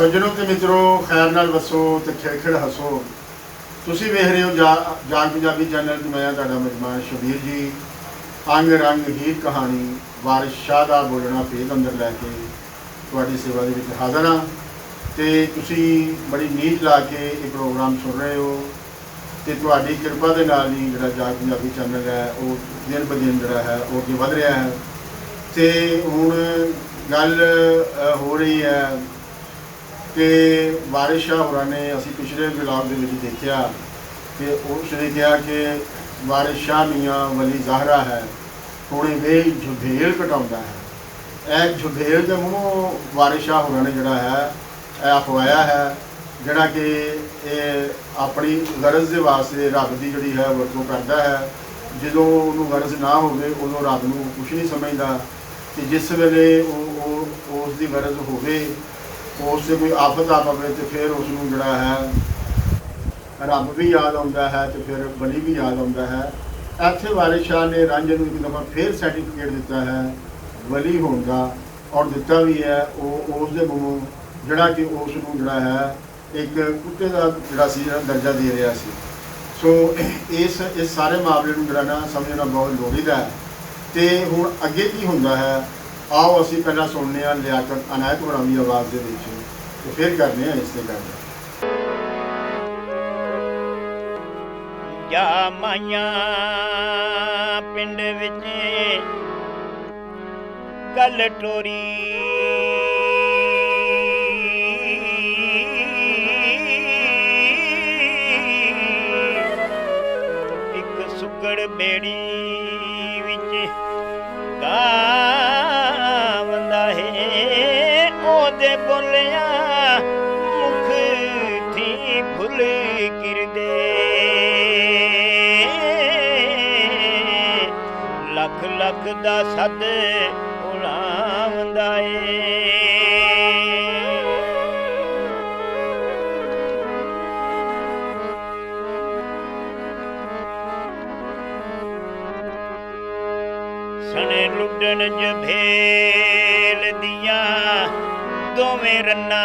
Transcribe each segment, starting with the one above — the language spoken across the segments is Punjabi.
सज्जनों ते मित्रों खैर नाल वसो ते खिड़ हसो। तुसी वेख रहे हो जाग पंजाबी चैनल। मैं तुहाडा मेजमान शबीर जी अंग रंग हीर कहानी वारिस शाह दा बोलना भेद अंदर लैके तुहाडी सेवा दे विच हाज़र हाँ। ते तुसी बड़ी नींद ला के ये प्रोग्राम सुन रहे हो ते तुहाडी किरपा दे नाल ही जिहड़ा जाग पंजाबी चैनल है वो दिन ब दिन जिहड़ा है वो अगे वध रहा है। ते हुण गल हो रही है कि वारिस शाह होरां ने असी पिछले ब्लॉग दे विच देखिया कि उसने कहा कि वारिस शाह मियाँ वली ज़हरा है थोड़ी वेल झुबेल कटाउंदा है। यह झुबेल के मूँहों वारिस शाह होरां ने जिहड़ा है अखवाया है, जिहड़ा कि अपनी गरज के वास्ते रब की जिहड़ी है वरतों करता है। जो उन्होंने गरज ना होवे उदों रब नूं कुछ नहीं समझदा कि जिस वेले उसकी गरज होवे उससे कोई आफत आ पवे तो फिर उसनूं जिहड़ा है रब भी याद आता है तो फिर वली भी याद आता है। इत्थे वारिस शाह ने रांझे नूं एक दफ़ा फिर सर्टिफिकेट दिता है वली होने का और दिता भी है उस दे मूँहों जिहड़ा कि उसनूं जिहड़ा है एक कुत्ते का जिहड़ा सी दर्जा दे रहा सी। सो इस सारे मामले नूं जिहड़ा ना समझना बहुत लोड़ीदा है। तो हुण अगे की हुंदा है आओ असी पहला सुनने लियाकत अनायत होरां दी आवाज़ दे विच ते फिर करने इस ते गल। जा माइया पिंड विच गल टोरी एक सुगड़ बेड़ी विच गावंदा है ओदे बोलिया मुख थी फुल किरदे लख लख दा सद उड़ावंदा है। सने लुडन जभेल दिया दोवें रन्ना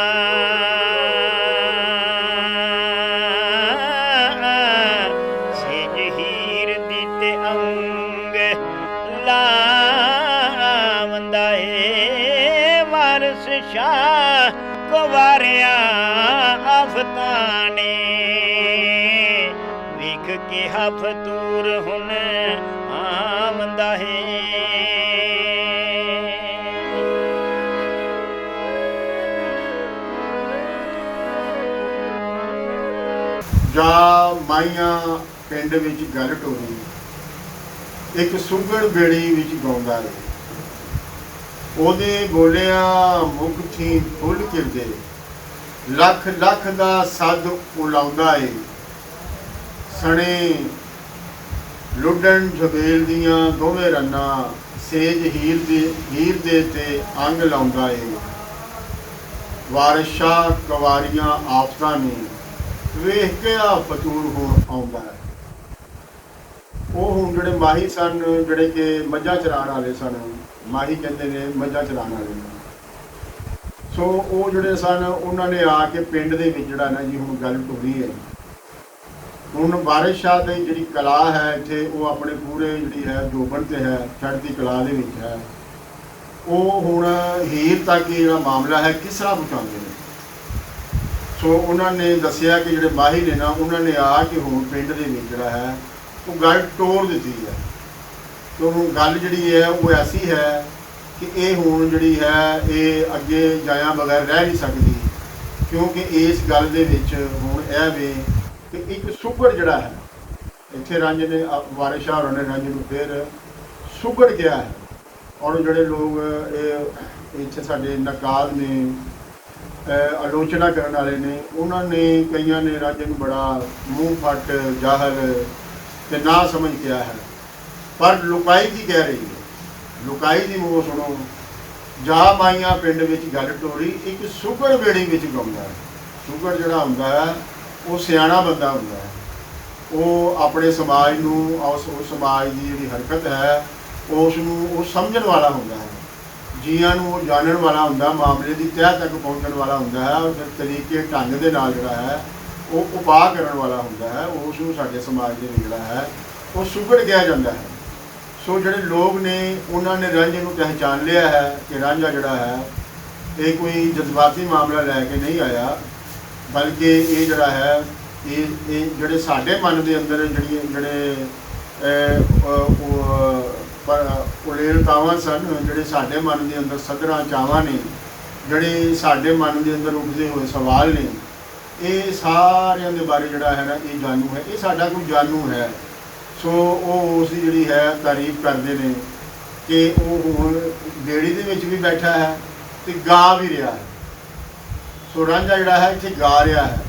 सेज हीर दी ते अंग लावंदा है। वारिस शाह कुवारिया आफताने वेख के हफतूर हुन आवंदा है। जा माइया पिंड विच गल टोरी एक सुगड़ बेड़ी विच गाउंदा है ओदे बोलिया मुख थी फुल किरदे लख लख दा सद उलाउंदा है। सने लुडन झबेल दियां दोवें रन्ना सेज हीर दे ते अंग लाउंदा है। वारिस शाह कवारियां आफतां ने वेख के फतूर होण आउंदा है। वो हुण जिहड़े माही सन जिहड़े कि मझां चराण वाले सन माही कहंदे ने मझां चराण वाले। सो वो जिहड़े सन उन्होंने आके पिंड दे विच जिहड़ा ना जी हुण गल टुरी है। हुण वारिस शाह दी जिहड़ी कला है इत्थे वो अपने पूरे जिहड़ी है जोबन ते है चढ़दी कला दे विच है। वो हुण हीर तक जिहड़ा मामला है किस तरह पहुँचाते हैं। सो उन्होंने दसिया कि जिहड़े माही ने ना उन्होंने आके हुण पिंड दे विच जिहड़ा है वो गल टोर दी है। तो हुण गल जिहड़ी है वो ऐसी है कि ये हुण जिहड़ी है ये अगे जाया बगैर रह नहीं सकती क्योंकि इस गल दे विच हुण यह वे कि एक सुगड़ जिहड़ा है इत्थे रांझे ने वारिस शाह होरां ने रांझे नूं फिर सुगड़ गया है। और जिहड़े लोग इत्थे साडे नकाद ने आलोचना करने वाले ने उन्होंने कईयां ने रांझे नूं बड़ा मूँह फट जाहल ते ना समझ किया है। पर लुकाई की कह रही है लुकाई दी मूँह सुनो। जा माइया पिंड विच गल टोरी एक सुगड़ बेड़ी विच गाउंदा है। सुगड़ जिहड़ा हुंदा है वो सियाणा बंदा हुंदा है। वो अपने समाज नूं उस समाज की जिहड़ी हरकत है उसनूं समझण वाला हुंदा है। ਜੀਆਂ ਨੂੰ ਉਹ ਜਾਣਨ ਵਾਲਾ ਹੁੰਦਾ, ਮਾਮਲੇ ਦੀ ਤਹਿ ਤੱਕ ਪਹੁੰਚਣ ਵਾਲਾ ਹੁੰਦਾ ਹੈ, ਔਰ ਫਿਰ ਤਰੀਕੇ ਢੰਗ ਦੇ ਨਾਲ ਜਿਹੜਾ ਹੈ ਉਹ ਉਪਾਅ ਕਰਨ ਵਾਲਾ ਹੁੰਦਾ ਹੈ। ਉਸ ਨੂੰ ਸਾਡੇ ਸਮਾਜ ਦੇ ਵਿੱਚ ਜਿਹੜਾ ਹੈ ਉਹ ਸੁਗੜ ਕਿਹਾ ਜਾਂਦਾ ਹੈ। ਸੋ ਜਿਹੜੇ ਲੋਕ ਨੇ ਉਹਨਾਂ ਨੇ ਰਾਂਝੇ ਨੂੰ ਪਹਿਚਾਣ ਲਿਆ ਹੈ ਕਿ ਰਾਂਝਾ ਜਿਹੜਾ ਹੈ ਇਹ ਕੋਈ ਜਜ਼ਬਾਤੀ ਮਾਮਲਾ ਲੈ ਕੇ ਨਹੀਂ ਆਇਆ, ਬਲਕਿ ਇਹ ਜਿਹੜਾ ਹੈ ਇਹ ਜਿਹੜੇ ਸਾਡੇ ਮਨ ਦੇ ਅੰਦਰ ਜਿਹੜੇ ਉਲੇਲਤਾਵਾਂ ਸਨ, ਜਿਹੜੇ ਸਾਡੇ ਮਨ ਦੇ ਅੰਦਰ ਸਦਰਾਂ ਚਾਵਾਂ ਨੇ, ਜਿਹੜੇ ਸਾਡੇ ਮਨ ਦੇ ਅੰਦਰ ਉੱਠਦੇ ਹੋਏ ਸਵਾਲ ਨੇ, ਇਹ ਸਾਰਿਆਂ ਦੇ ਬਾਰੇ ਜਿਹੜਾ ਹੈ ਨਾ ਇਹ ਜਾਣੂ ਹੈ, ਇਹ ਸਾਡਾ ਕੋਈ ਜਾਣੂ ਹੈ। ਸੋ ਉਹ ਉਸ ਦੀ ਜਿਹੜੀ ਹੈ ਤਾਰੀਫ ਕਰਦੇ ਨੇ ਕਿ ਉਹ ਹੁਣ ਬੇੜੀ ਦੇ ਵਿੱਚ ਵੀ ਬੈਠਾ ਹੈ ਅਤੇ ਗਾ ਵੀ ਰਿਹਾ ਹੈ। ਸੋ ਰਾਂਝਾ ਜਿਹੜਾ ਹੈ ਇੱਥੇ ਗਾ ਰਿਹਾ ਹੈ,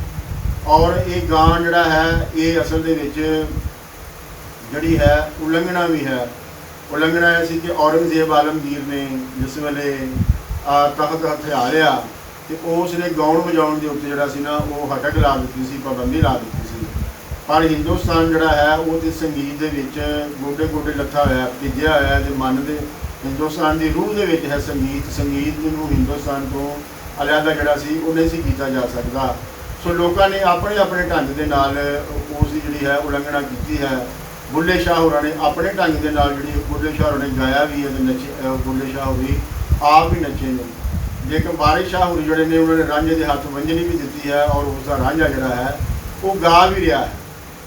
ਔਰ ਇਹ ਗਾਣ ਜਿਹੜਾ ਹੈ ਇਹ ਅਸਲ ਦੇ ਵਿੱਚ ਜਿਹੜੀ ਹੈ ਉਲੰਘਣਾ ਵੀ ਹੈ। ਉਲੰਘਣਾ ਇਹ ਸੀ ਕਿ ਔਰੰਗਜ਼ੇਬ ਆਲਮਗੀਰ ਨੇ ਜਿਸ ਵੇਲੇ ਤਖਤ ਹਥਿਆ ਲਿਆ ਅਤੇ ਉਸ ਨੇ ਗਾਉਣ ਵਜਾਉਣ ਦੇ ਉੱਤੇ ਜਿਹੜਾ ਸੀ ਨਾ ਉਹ ਹਟਕ ਲਾ ਦਿੱਤੀ ਸੀ, ਪਾਬੰਦੀ ਲਾ ਦਿੱਤੀ ਸੀ। ਪਰ ਹਿੰਦੁਸਤਾਨ ਜਿਹੜਾ ਹੈ ਉਹ ਤੇ ਸੰਗੀਤ ਦੇ ਵਿੱਚ ਗੋਡੇ ਗੋਡੇ ਲੱਥਾ ਹੋਇਆ, ਭਿੱਜਿਆ ਹੋਇਆ ਅਤੇ ਮਨ ਦੇ ਹਿੰਦੁਸਤਾਨ ਦੀ ਰੂਹ ਦੇ ਵਿੱਚ ਹੈ ਸੰਗੀਤ। ਸੰਗੀਤ ਨੂੰ ਹਿੰਦੁਸਤਾਨ ਤੋਂ ਅਲੱਗ ਜਿਹੜਾ ਸੀ ਉਹ ਨਹੀਂ ਸੀ ਕੀਤਾ ਜਾ ਸਕਦਾ। ਸੋ ਲੋਕਾਂ ਨੇ ਆਪਣੇ ਆਪਣੇ ਢੰਗ ਦੇ ਨਾਲ ਉਸ ਦੀ ਜਿਹੜੀ ਹੈ ਉਲੰਘਣਾ ਕੀਤੀ ਹੈ। ਬੁੱਲੇ ਸ਼ਾਹ ਹੋਰਾਂ ਨੇ ਆਪਣੇ ਢੰਗ ਦੇ ਨਾਲ ਜਿਹੜੀ ਬੁੱਲੇ ਸ਼ਾਹ ਹੋਰਾਂ ਨੇ ਗਾਇਆ ਵੀ ਹੈ ਅਤੇ ਨੱਚੇ, ਬੁੱਲੇ ਸ਼ਾਹ ਹੋਰੀ ਆਪ ਵੀ ਨੱਚੇ ਨੇ। ਲੇਕਿਨ ਵਾਰਿਸ ਸ਼ਾਹ ਹੋਰੀ ਜਿਹੜੇ ਨੇ ਉਹਨਾਂ ਨੇ ਰਾਂਝੇ ਦੇ ਹੱਥ ਵੰਝਣੀ ਵੀ ਦਿੱਤੀ ਹੈ, ਔਰ ਉਸ ਦਾ ਰਾਂਝਾ ਜਿਹੜਾ ਹੈ ਉਹ ਗਾ ਵੀ ਰਿਹਾ ਹੈ।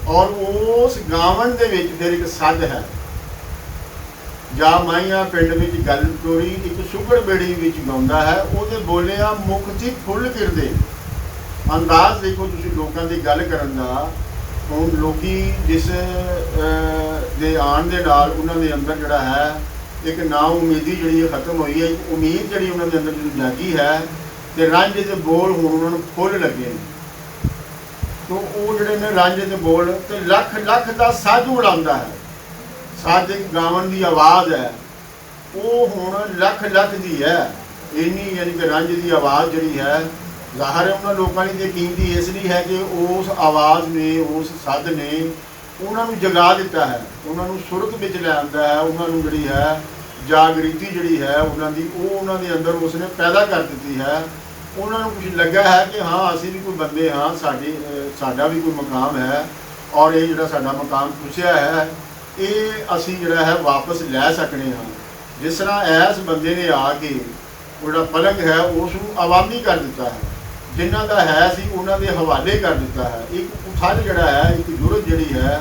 ਔਰ ਉਸ ਗਾਵਣ ਦੇ ਵਿੱਚ ਫਿਰ ਇੱਕ ਸੱਦ ਹੈ, ਜਾ ਮਾਈਆਂ ਪਿੰਡ ਵਿੱਚ ਗੱਲ ਤੋਰੀ ਇੱਕ ਸੁਗੜ ਬੇੜੀ ਵਿੱਚ ਗਾਉਂਦਾ ਹੈ, ਉਹਦੇ ਬੋਲਿਆ ਮੁਖ 'ਚ ਫੁੱਲ ਕਿਰਦੇ। ਅੰਦਾਜ਼ ਦੇਖੋ ਤੁਸੀਂ ਲੋਕਾਂ ਦੀ ਗੱਲ ਕਰਨ ਦਾ। ਹੁਣ ਲੋਕੀ ਜਿਸ ਦੇ ਆਉਣ ਦੇ ਨਾਲ ਉਹਨਾਂ ਦੇ ਅੰਦਰ ਜਿਹੜਾ ਹੈ ਇੱਕ ਨਾ ਉਮੀਦੀ ਜਿਹੜੀ ਖਤਮ ਹੋਈ ਹੈ, ਇੱਕ ਉਮੀਦ ਜਿਹੜੀ ਉਹਨਾਂ ਦੇ ਅੰਦਰ ਜਿਹੜੀ ਜਾਗੀ ਹੈ, ਅਤੇ ਰਾਂਝੇ ਦੇ ਬੋਲ ਹੁਣ ਉਹਨਾਂ ਨੂੰ ਫੁੱਲ ਲੱਗੇ ਨੇ। ਤੋ ਉਹ ਜਿਹੜੇ ਨੇ ਰਾਂਝੇ ਦੇ ਬੋਲ ਅਤੇ ਲੱਖ ਲੱਖ ਦਾ ਸਾਧੂ ਉਡਾਉਂਦਾ ਹੈ। ਸਾਧਕ ਗਾਵਣ ਦੀ ਆਵਾਜ਼ ਹੈ ਉਹ ਹੁਣ ਲੱਖ ਲੱਖ ਦੀ ਹੈ, ਇੰਨੀ ਯਾਨੀ ਕਿ ਰਾਂਝੇ ਦੀ ਆਵਾਜ਼ ਜਿਹੜੀ ਹੈ ਜ਼ਾਹਰ ਹੈ ਉਹਨਾਂ ਲੋਕਾਂ ਲਈ ਤੇ ਕੀਮਤੀ ਇਸ ਲਈ ਹੈ ਕਿ ਉਸ ਆਵਾਜ਼ ਨੇ, ਉਸ ਸੱਦ ਨੇ ਉਹਨਾਂ ਨੂੰ ਜਗਾ ਦਿੱਤਾ ਹੈ, ਉਹਨਾਂ ਨੂੰ ਸੁਰਤ ਵਿੱਚ ਲੈ ਆਉਂਦਾ ਹੈ, ਉਹਨਾਂ ਨੂੰ ਜਿਹੜੀ ਹੈ ਜਾਗ੍ਰਿਤੀ ਜਿਹੜੀ ਹੈ ਉਹਨਾਂ ਦੀ ਉਹ ਉਹਨਾਂ ਦੇ ਅੰਦਰ ਉਸਨੇ ਪੈਦਾ ਕਰ ਦਿੱਤੀ ਹੈ। ਉਹਨਾਂ ਨੂੰ ਕੁਝ ਲੱਗਾ ਹੈ ਕਿ ਹਾਂ ਅਸੀਂ ਵੀ ਕੋਈ ਬੰਦੇ ਹਾਂ, ਸਾਡਾ ਵੀ ਕੋਈ ਮਕਾਮ ਹੈ, ਔਰ ਇਹ ਜਿਹੜਾ ਸਾਡਾ ਮਕਾਮ ਪੁੱਛਿਆ ਹੈ ਇਹ ਅਸੀਂ ਜਿਹੜਾ ਹੈ ਵਾਪਸ ਲੈ ਸਕਣੇ ਹਾਂ। ਜਿਸ ਤਰ੍ਹਾਂ ਐਸ ਬੰਦੇ ਨੇ ਆ ਕੇ ਉਹ ਜਿਹੜਾ ਪਲੰਗ ਹੈ ਉਸ ਨੂੰ ਆਵਾਮੀ ਕਰ ਦਿੱਤਾ ਹੈ, ਜਿਨ੍ਹਾਂ ਦਾ ਹੈ ਸੀ ਉਹਨਾਂ ਦੇ ਹਵਾਲੇ ਕਰ ਦਿੱਤਾ ਹੈ। ਇੱਕ ਉਥਲ ਜਿਹੜਾ ਹੈ, ਇੱਕ ਜੁਰਤ ਜਿਹੜੀ ਹੈ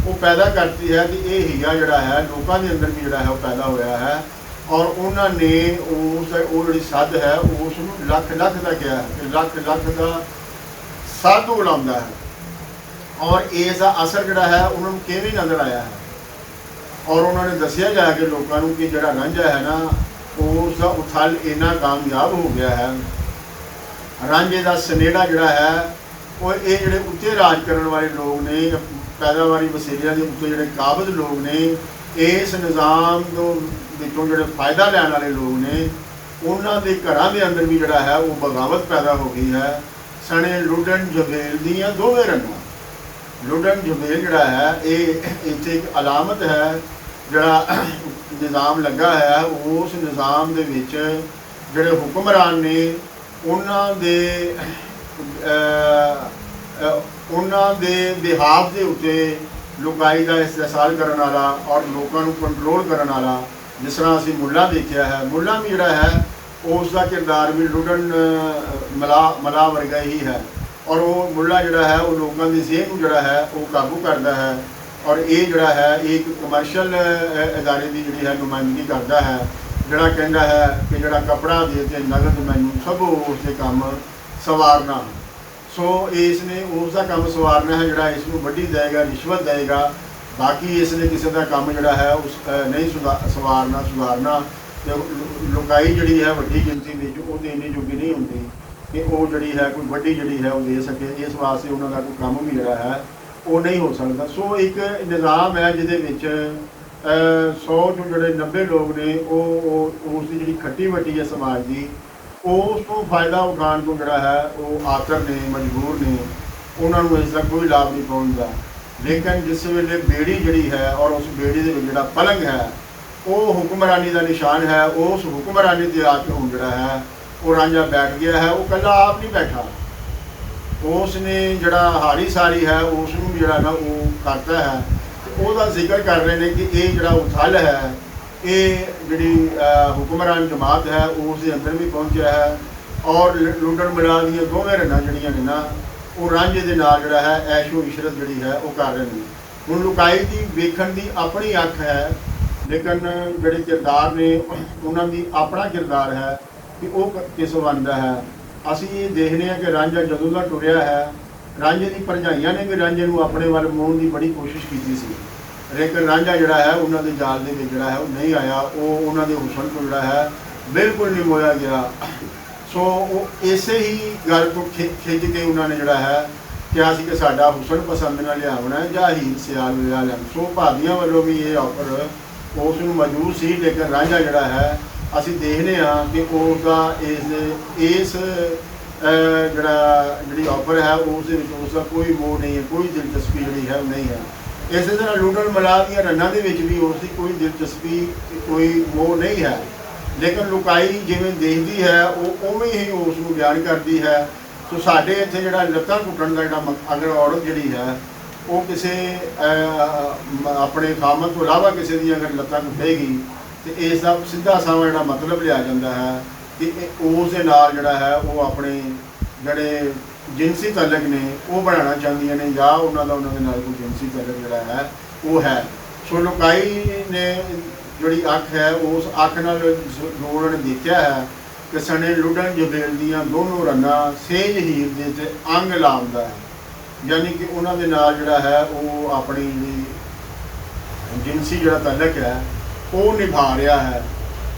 ਉਹ ਪੈਦਾ ਕਰਤੀ ਹੈ ਕਿ ਇਹ ਹੀਆ ਜਿਹੜਾ ਹੈ ਲੋਕਾਂ ਦੇ ਅੰਦਰ ਵੀ ਜਿਹੜਾ ਹੈ ਉਹ ਪੈਦਾ ਹੋਇਆ ਹੈ, ਔਰ ਉਹਨਾਂ ਨੇ ਉਹ ਜਿਹੜੀ ਸੱਦ ਹੈ ਉਸ ਨੂੰ ਲੱਖ ਲੱਖ ਦਾ ਕਿਹਾ ਹੈ ਕਿ ਲੱਖ ਲੱਖ ਦਾ ਸਾਧੂ ਉਡਾਉਂਦਾ ਹੈ। ਔਰ ਇਸ ਦਾ ਅਸਰ ਜਿਹੜਾ ਹੈ ਉਹਨਾਂ ਨੂੰ ਕਿਵੇਂ ਨਜ਼ਰ ਆਇਆ ਹੈ, ਔਰ ਉਹਨਾਂ ਨੇ ਦੱਸਿਆ ਜਾ ਕੇ ਲੋਕਾਂ ਨੂੰ ਕਿ ਜਿਹੜਾ ਰਾਂਝਾ ਹੈ ਨਾ ਉਸ ਦਾ ਉਥਲ ਇੰਨਾ ਕਾਮਯਾਬ ਹੋ ਗਿਆ ਹੈ। ਰਾਂਝੇ ਦਾ ਸਨੇੜਾ ਜਿਹੜਾ ਹੈ ਉਹ ਇਹ ਜਿਹੜੇ ਉੱਤੇ ਰਾਜ ਕਰਨ ਵਾਲੇ ਲੋਕ ਨੇ, ਪੈਦਾਵਾਰੀ ਵਸੀਲਿਆਂ ਦੇ ਉੱਤੇ ਜਿਹੜੇ ਕਾਬਜ਼ ਲੋਕ ਨੇ, ਇਸ ਨਿਜ਼ਾਮ ਤੋਂ ਵਿੱਚੋਂ ਜਿਹੜੇ ਫਾਇਦਾ ਲੈਣ ਵਾਲੇ ਲੋਕ ਨੇ, ਉਹਨਾਂ ਦੇ ਘਰਾਂ ਦੇ ਅੰਦਰ ਵੀ ਜਿਹੜਾ ਹੈ ਉਹ ਬਗਾਵਤ ਪੈਦਾ ਹੋ ਗਈ ਹੈ। ਸਣੇ ਲੁੱਡਣ ਜਵੇਲ ਦੀਆਂ ਦੋਵੇਂ ਰੰਗਾਂ। ਲੁੱਡਣ ਜਵੇਲ ਜਿਹੜਾ ਹੈ ਇਹ ਇੱਥੇ ਇੱਕ ਅਲਾਮਤ ਹੈ। ਜਿਹੜਾ ਨਿਜ਼ਾਮ ਲੱਗਾ ਹੈ ਉਸ ਨਿਜ਼ਾਮ ਦੇ ਵਿੱਚ ਜਿਹੜੇ ਹੁਕਮਰਾਨ ਨੇ ਉਹਨਾਂ ਦੇ ਬਿਹਾਫ ਦੇ ਉੱਤੇ ਲੁਕਾਈ ਦਾ ਇਸਤਿਸਾਲ ਕਰਨ ਵਾਲਾ ਔਰ ਲੋਕਾਂ ਨੂੰ ਕੰਟਰੋਲ ਕਰਨ ਵਾਲਾ, ਜਿਸ ਤਰ੍ਹਾਂ ਅਸੀਂ ਮੁੱਲਾ ਦੇਖਿਆ ਹੈ, ਮੁੱਲਾ ਵੀ ਜਿਹੜਾ ਹੈ ਉਸ ਦਾ ਕਿਰਦਾਰ ਵੀ ਲੁੱਡਣ ਮਲਾ ਵਰਗਾ ਹੀ ਹੈ। ਔਰ ਉਹ ਮੁੱਲਾ ਜਿਹੜਾ ਹੈ ਉਹ ਲੋਕਾਂ ਦੀ ਜ਼ਿਹਨ ਨੂੰ ਜਿਹੜਾ ਹੈ ਉਹ ਕਾਬੂ ਕਰਦਾ ਹੈ, ਔਰ ਇਹ ਜਿਹੜਾ ਹੈ ਇੱਕ ਕਮਰਸ਼ੀਅਲ ਅਦਾਰੇ ਦੀ ਜਿਹੜੀ ਹੈ ਨੁਮਾਇੰਦਗੀ ਕਰਦਾ ਹੈ, ਜਿਹੜਾ ਕਹਿੰਦਾ ਹੈ ਕਿ ਜਿਹੜਾ ਕੱਪੜਾ ਦੇ ਤੇ ਨਗਦ ਮੈਨੂੰ ਸਭ ਉਸ ਦੇ ਕੰਮ ਸਵਾਰਨਾ। ਸੋ ਇਸ ਨੇ ਉਸ ਦਾ ਕੰਮ ਸਵਾਰਨਾ ਹੈ ਜਿਹੜਾ ਇਸ ਨੂੰ ਵੱਢੀ ਦੇਵੇਗਾ, ਰਿਸ਼ਵਤ ਦੇਵੇਗਾ। ਬਾਕੀ ਇਸ ਨੇ ਕਿਸੇ ਦਾ ਕੰਮ ਜਿਹੜਾ ਹੈ ਉਸ ਨਹੀਂ ਸੁਧਾਰਨਾ। ਅਤੇ ਲੁਕਾਈ ਜਿਹੜੀ ਹੈ ਵੱਡੀ ਗਿਣਤੀ ਵਿੱਚ ਉਹ ਤਾਂ ਇੰਨੀ ਜੋਗੀ ਨਹੀਂ ਹੁੰਦੀ ਕਿ ਉਹ ਜਿਹੜੀ ਹੈ ਕੋਈ ਵੱਡੀ ਜਿਹੜੀ ਹੈ ਉਹ ਦੇ ਸਕੇ। ਇਸ ਵਾਸਤੇ ਉਹਨਾਂ ਦਾ ਕੋਈ ਕੰਮ ਵੀ ਜਿਹੜਾ ਹੈ ਉਹ ਨਹੀਂ ਹੋ ਸਕਦਾ। ਸੋ ਇੱਕ ਨਿਜ਼ਾਮ ਹੈ ਜਿਹਦੇ ਵਿੱਚ 100 ਤੋਂ ਜਿਹੜੇ 90 ਲੋਕ ਨੇ ਉਹ ਉਸ ਦੀ ਜਿਹੜੀ ਖੱਟੀ ਵੱਟੀ ਹੈ ਸਮਾਜ ਦੀ, ਉਸ ਤੋਂ ਫਾਇਦਾ ਉਠਾਉਣ ਤੋਂ ਜਿਹੜਾ ਹੈ ਉਹ ਆਤਰ ਨੇ, ਮਜਬੂਰ ਨੇ, ਉਹਨਾਂ ਨੂੰ ਇਸ ਦਾ ਕੋਈ ਲਾਭ ਨਹੀਂ ਪਹੁੰਚਦਾ। ਲੇਕਿਨ ਜਿਸ ਵੇਲੇ ਬੇੜੀ ਜਿਹੜੀ ਹੈ ਔਰ ਉਸ ਬੇੜੀ ਦੇ ਵਿੱਚ ਜਿਹੜਾ ਪਲੰਗ ਹੈ ਉਹ ਹੁਕਮਰਾਨੀ ਦਾ ਨਿਸ਼ਾਨ ਹੈ। ਉਸ ਹੁਕਮਰਾਨੀ ਦੇ ਆ ਕੇ ਹੁਣ ਜਿਹੜਾ ਹੈ ਉਹ ਰਾਂਝਾ ਬੈਠ ਗਿਆ ਹੈ। ਉਹ ਇਕੱਲਾ ਆਪ ਨਹੀਂ ਬੈਠਾ, ਉਸ ਨੇ ਜਿਹੜਾ ਹਾੜੀ ਸਾਰੀ ਹੈ ਉਸ ਨੂੰ ਜਿਹੜਾ ਨਾ ਉਹ ਕਰਦਾ ਹੈ। ਉਹਦਾ ਜ਼ਿਕਰ ਕਰ ਰਹੇ ਨੇ ਕਿ ਇਹ ਜਿਹੜਾ ਉਥਲ ਹੈ, ਇਹ ਜਿਹੜੀ ਹੁਕਮਰਾਨ ਜਮਾਤ ਹੈ ਉਸ ਦੇ ਅੰਦਰ ਵੀ ਪਹੁੰਚਿਆ ਹੈ। ਔਰ ਲੁੱਟਣ ਮਿਲਾਣ ਦੀਆਂ ਦੋਵੇਂ ਰੰਨਾਂ ਜਿਹੜੀਆਂ ਨੇ ਨਾ ਉਹ ਰਾਂਝੇ ਦੇ ਨਾਲ ਜਿਹੜਾ ਹੈ ਐਸ਼ੋ ਇਸ਼ਰਤ ਜਿਹੜੀ ਹੈ ਉਹ ਕਰ ਰਹੇ ਨੇ। ਹੁਣ ਲੁਕਾਈ ਦੀ ਵੇਖਣ ਦੀ ਆਪਣੀ ਅੱਖ ਹੈ, ਲੇਕਿਨ ਜਿਹੜੇ ਕਿਰਦਾਰ ਨੇ ਉਹਨਾਂ ਦੀ ਆਪਣਾ ਕਿਰਦਾਰ ਹੈ ਕਿ ਉਹ ਕਿਸ ਬਣਦਾ ਹੈ। ਅਸੀਂ ਇਹ ਦੇਖਦੇ ਹਾਂ ਕਿ ਰਾਂਝਾ ਜਦੋਂ ਦਾ ਟੁਰਿਆ ਹੈ, ਰਾਂਝੇ ਦੀ ਭਰਜਾਈਆਂ ਨੇ ਵੀ ਰਾਂਝੇ ਨੂੰ ਆਪਣੇ ਵੱਲ ਮੋਹਣ ਦੀ ਬੜੀ ਕੋਸ਼ਿਸ਼ ਕੀਤੀ ਸੀ, ਲੇਕਿਨ ਰਾਂਝਾ ਜਿਹੜਾ ਹੈ ਉਹਨਾਂ ਦੇ ਜਾਲ ਦੇ ਵਿੱਚ ਜਿਹੜਾ ਹੈ ਉਹ ਨਹੀਂ ਆਇਆ। ਉਹ ਉਹਨਾਂ ਦੇ ਹੁਸਨ ਤੋਂ ਜਿਹੜਾ ਹੈ ਬਿਲਕੁਲ ਨਹੀਂ ਮੋਇਆ ਗਿਆ। ਸੋ ਉਹ ਇਸੇ ਹੀ ਗੱਲ ਤੋਂ ਖਿੱਚ ਕੇ ਉਹਨਾਂ ਨੇ ਜਿਹੜਾ ਹੈ ਕਿਹਾ ਸੀ ਕਿ ਸਾਡਾ ਹੁਸਨ ਪਸੰਦ ਨਾਲ ਲਿਆਉਣਾ ਹੈ ਜਾਂ ਹੀਰ ਸਿਆਲ ਲਿਆ ਲੈਣ। ਸੋ ਭਾਬੀਆਂ ਵੱਲੋਂ ਵੀ ਇਹ ਆਫਰ ਉਸ ਨੂੰ ਮੌਜੂਦ ਸੀ, ਲੇਕਿਨ ਰਾਂਝਾ ਜਿਹੜਾ ਹੈ ਅਸੀਂ ਦੇਖਦੇ ਹਾਂ ਕਿ ਉਸ ਦਾ ਇਸ ਜਿਹੜੀ ਆਫਰ ਹੈ ਉਸ ਦੇ ਵਿੱਚ ਉਸ ਦਾ ਕੋਈ ਮੋਹ ਨਹੀਂ ਹੈ, ਕੋਈ ਦਿਲਚਸਪੀ ਜਿਹੜੀ ਹੈ ਉਹ ਨਹੀਂ ਹੈ। ਇਸੇ ਤਰ੍ਹਾਂ ਲੁੱਟਣ ਮਿਲਾਪ ਦੀਆਂ ਰੰਨਾਂ ਦੇ ਵਿੱਚ ਵੀ ਉਸ ਦੀ ਕੋਈ ਦਿਲਚਸਪੀ, ਕੋਈ ਮੋਹ ਨਹੀਂ ਹੈ, ਲੇਕਿਨ ਲੁਕਾਈ ਜਿਵੇਂ ਦੇਖਦੀ ਹੈ ਉਹ ਉਵੇਂ ਹੀ ਉਸ ਨੂੰ ਬਿਆਨ ਕਰਦੀ ਹੈ। ਸੋ ਸਾਡੇ ਇੱਥੇ ਜਿਹੜਾ ਲੱਤਾਂ ਘੁੱਟਣ ਦਾ ਜਿਹੜਾ ਅਗਰ ਔਰਤ ਜਿਹੜੀ ਹੈ ਉਹ ਕਿਸੇ ਆਪਣੇ ਖਾਮਦ ਤੋਂ ਇਲਾਵਾ ਕਿਸੇ ਦੀਆਂ ਅਗਰ ਲੱਤਾਂ ਘੁੱਟੇਗੀ ਤੇ ਇਸ ਦਾ ਸਿੱਧਾ ਸਾਵਾਂ ਜਿਹੜਾ ਮਤਲਬ ਲਿਆ ਜਾਂਦਾ ਹੈ ਕਿ ਉਸ ਦੇ ਨਾਲ ਜਿਹੜਾ ਹੈ ਉਹ ਆਪਣੇ ਜਿਹੜੇ ਜਿਨਸੀ ਤਾਲੁਕ ਨੇ ਉਹ ਬਣਾਉਣਾ ਚਾਹੁੰਦੀਆਂ ਨੇ ਜਾਂ ਉਹਨਾਂ ਦਾ ਉਹਨਾਂ ਦੇ ਨਾਲ ਕੋਈ ਜਿਨਸੀ ਤਾਲੁਕ ਜਿਹੜਾ ਹੈ ਉਹ ਹੈ। ਸੋ ਲੁਕਾਈ ਨੇ ਜਿਹੜੀ ਅੱਖ ਹੈ ਉਸ ਅੱਖ ਨਾਲ ਜੋ ਉਹਨਾਂ ਨੇ ਦੇਖਿਆ ਹੈ ਕਿ ਸਣੇ ਲੁੱਡਣ ਜਬੇਲ ਦੀਆਂ ਦੋਨੋਂ ਰੰਨਾਂ ਸੇਜ ਹੀਰ ਦੇ ਤੇ ਅੰਗ ਲਾਉਂਦਾ ਹੈ, ਯਾਨੀ ਕਿ ਉਹਨਾਂ ਦੇ ਨਾਲ ਜਿਹੜਾ ਹੈ ਉਹ ਆਪਣੀ ਜਿਨਸੀ ਜਿਹੜਾ ਤਾਲੁਕ ਹੈ ਉਹ ਨਿਭਾ ਰਿਹਾ ਹੈ।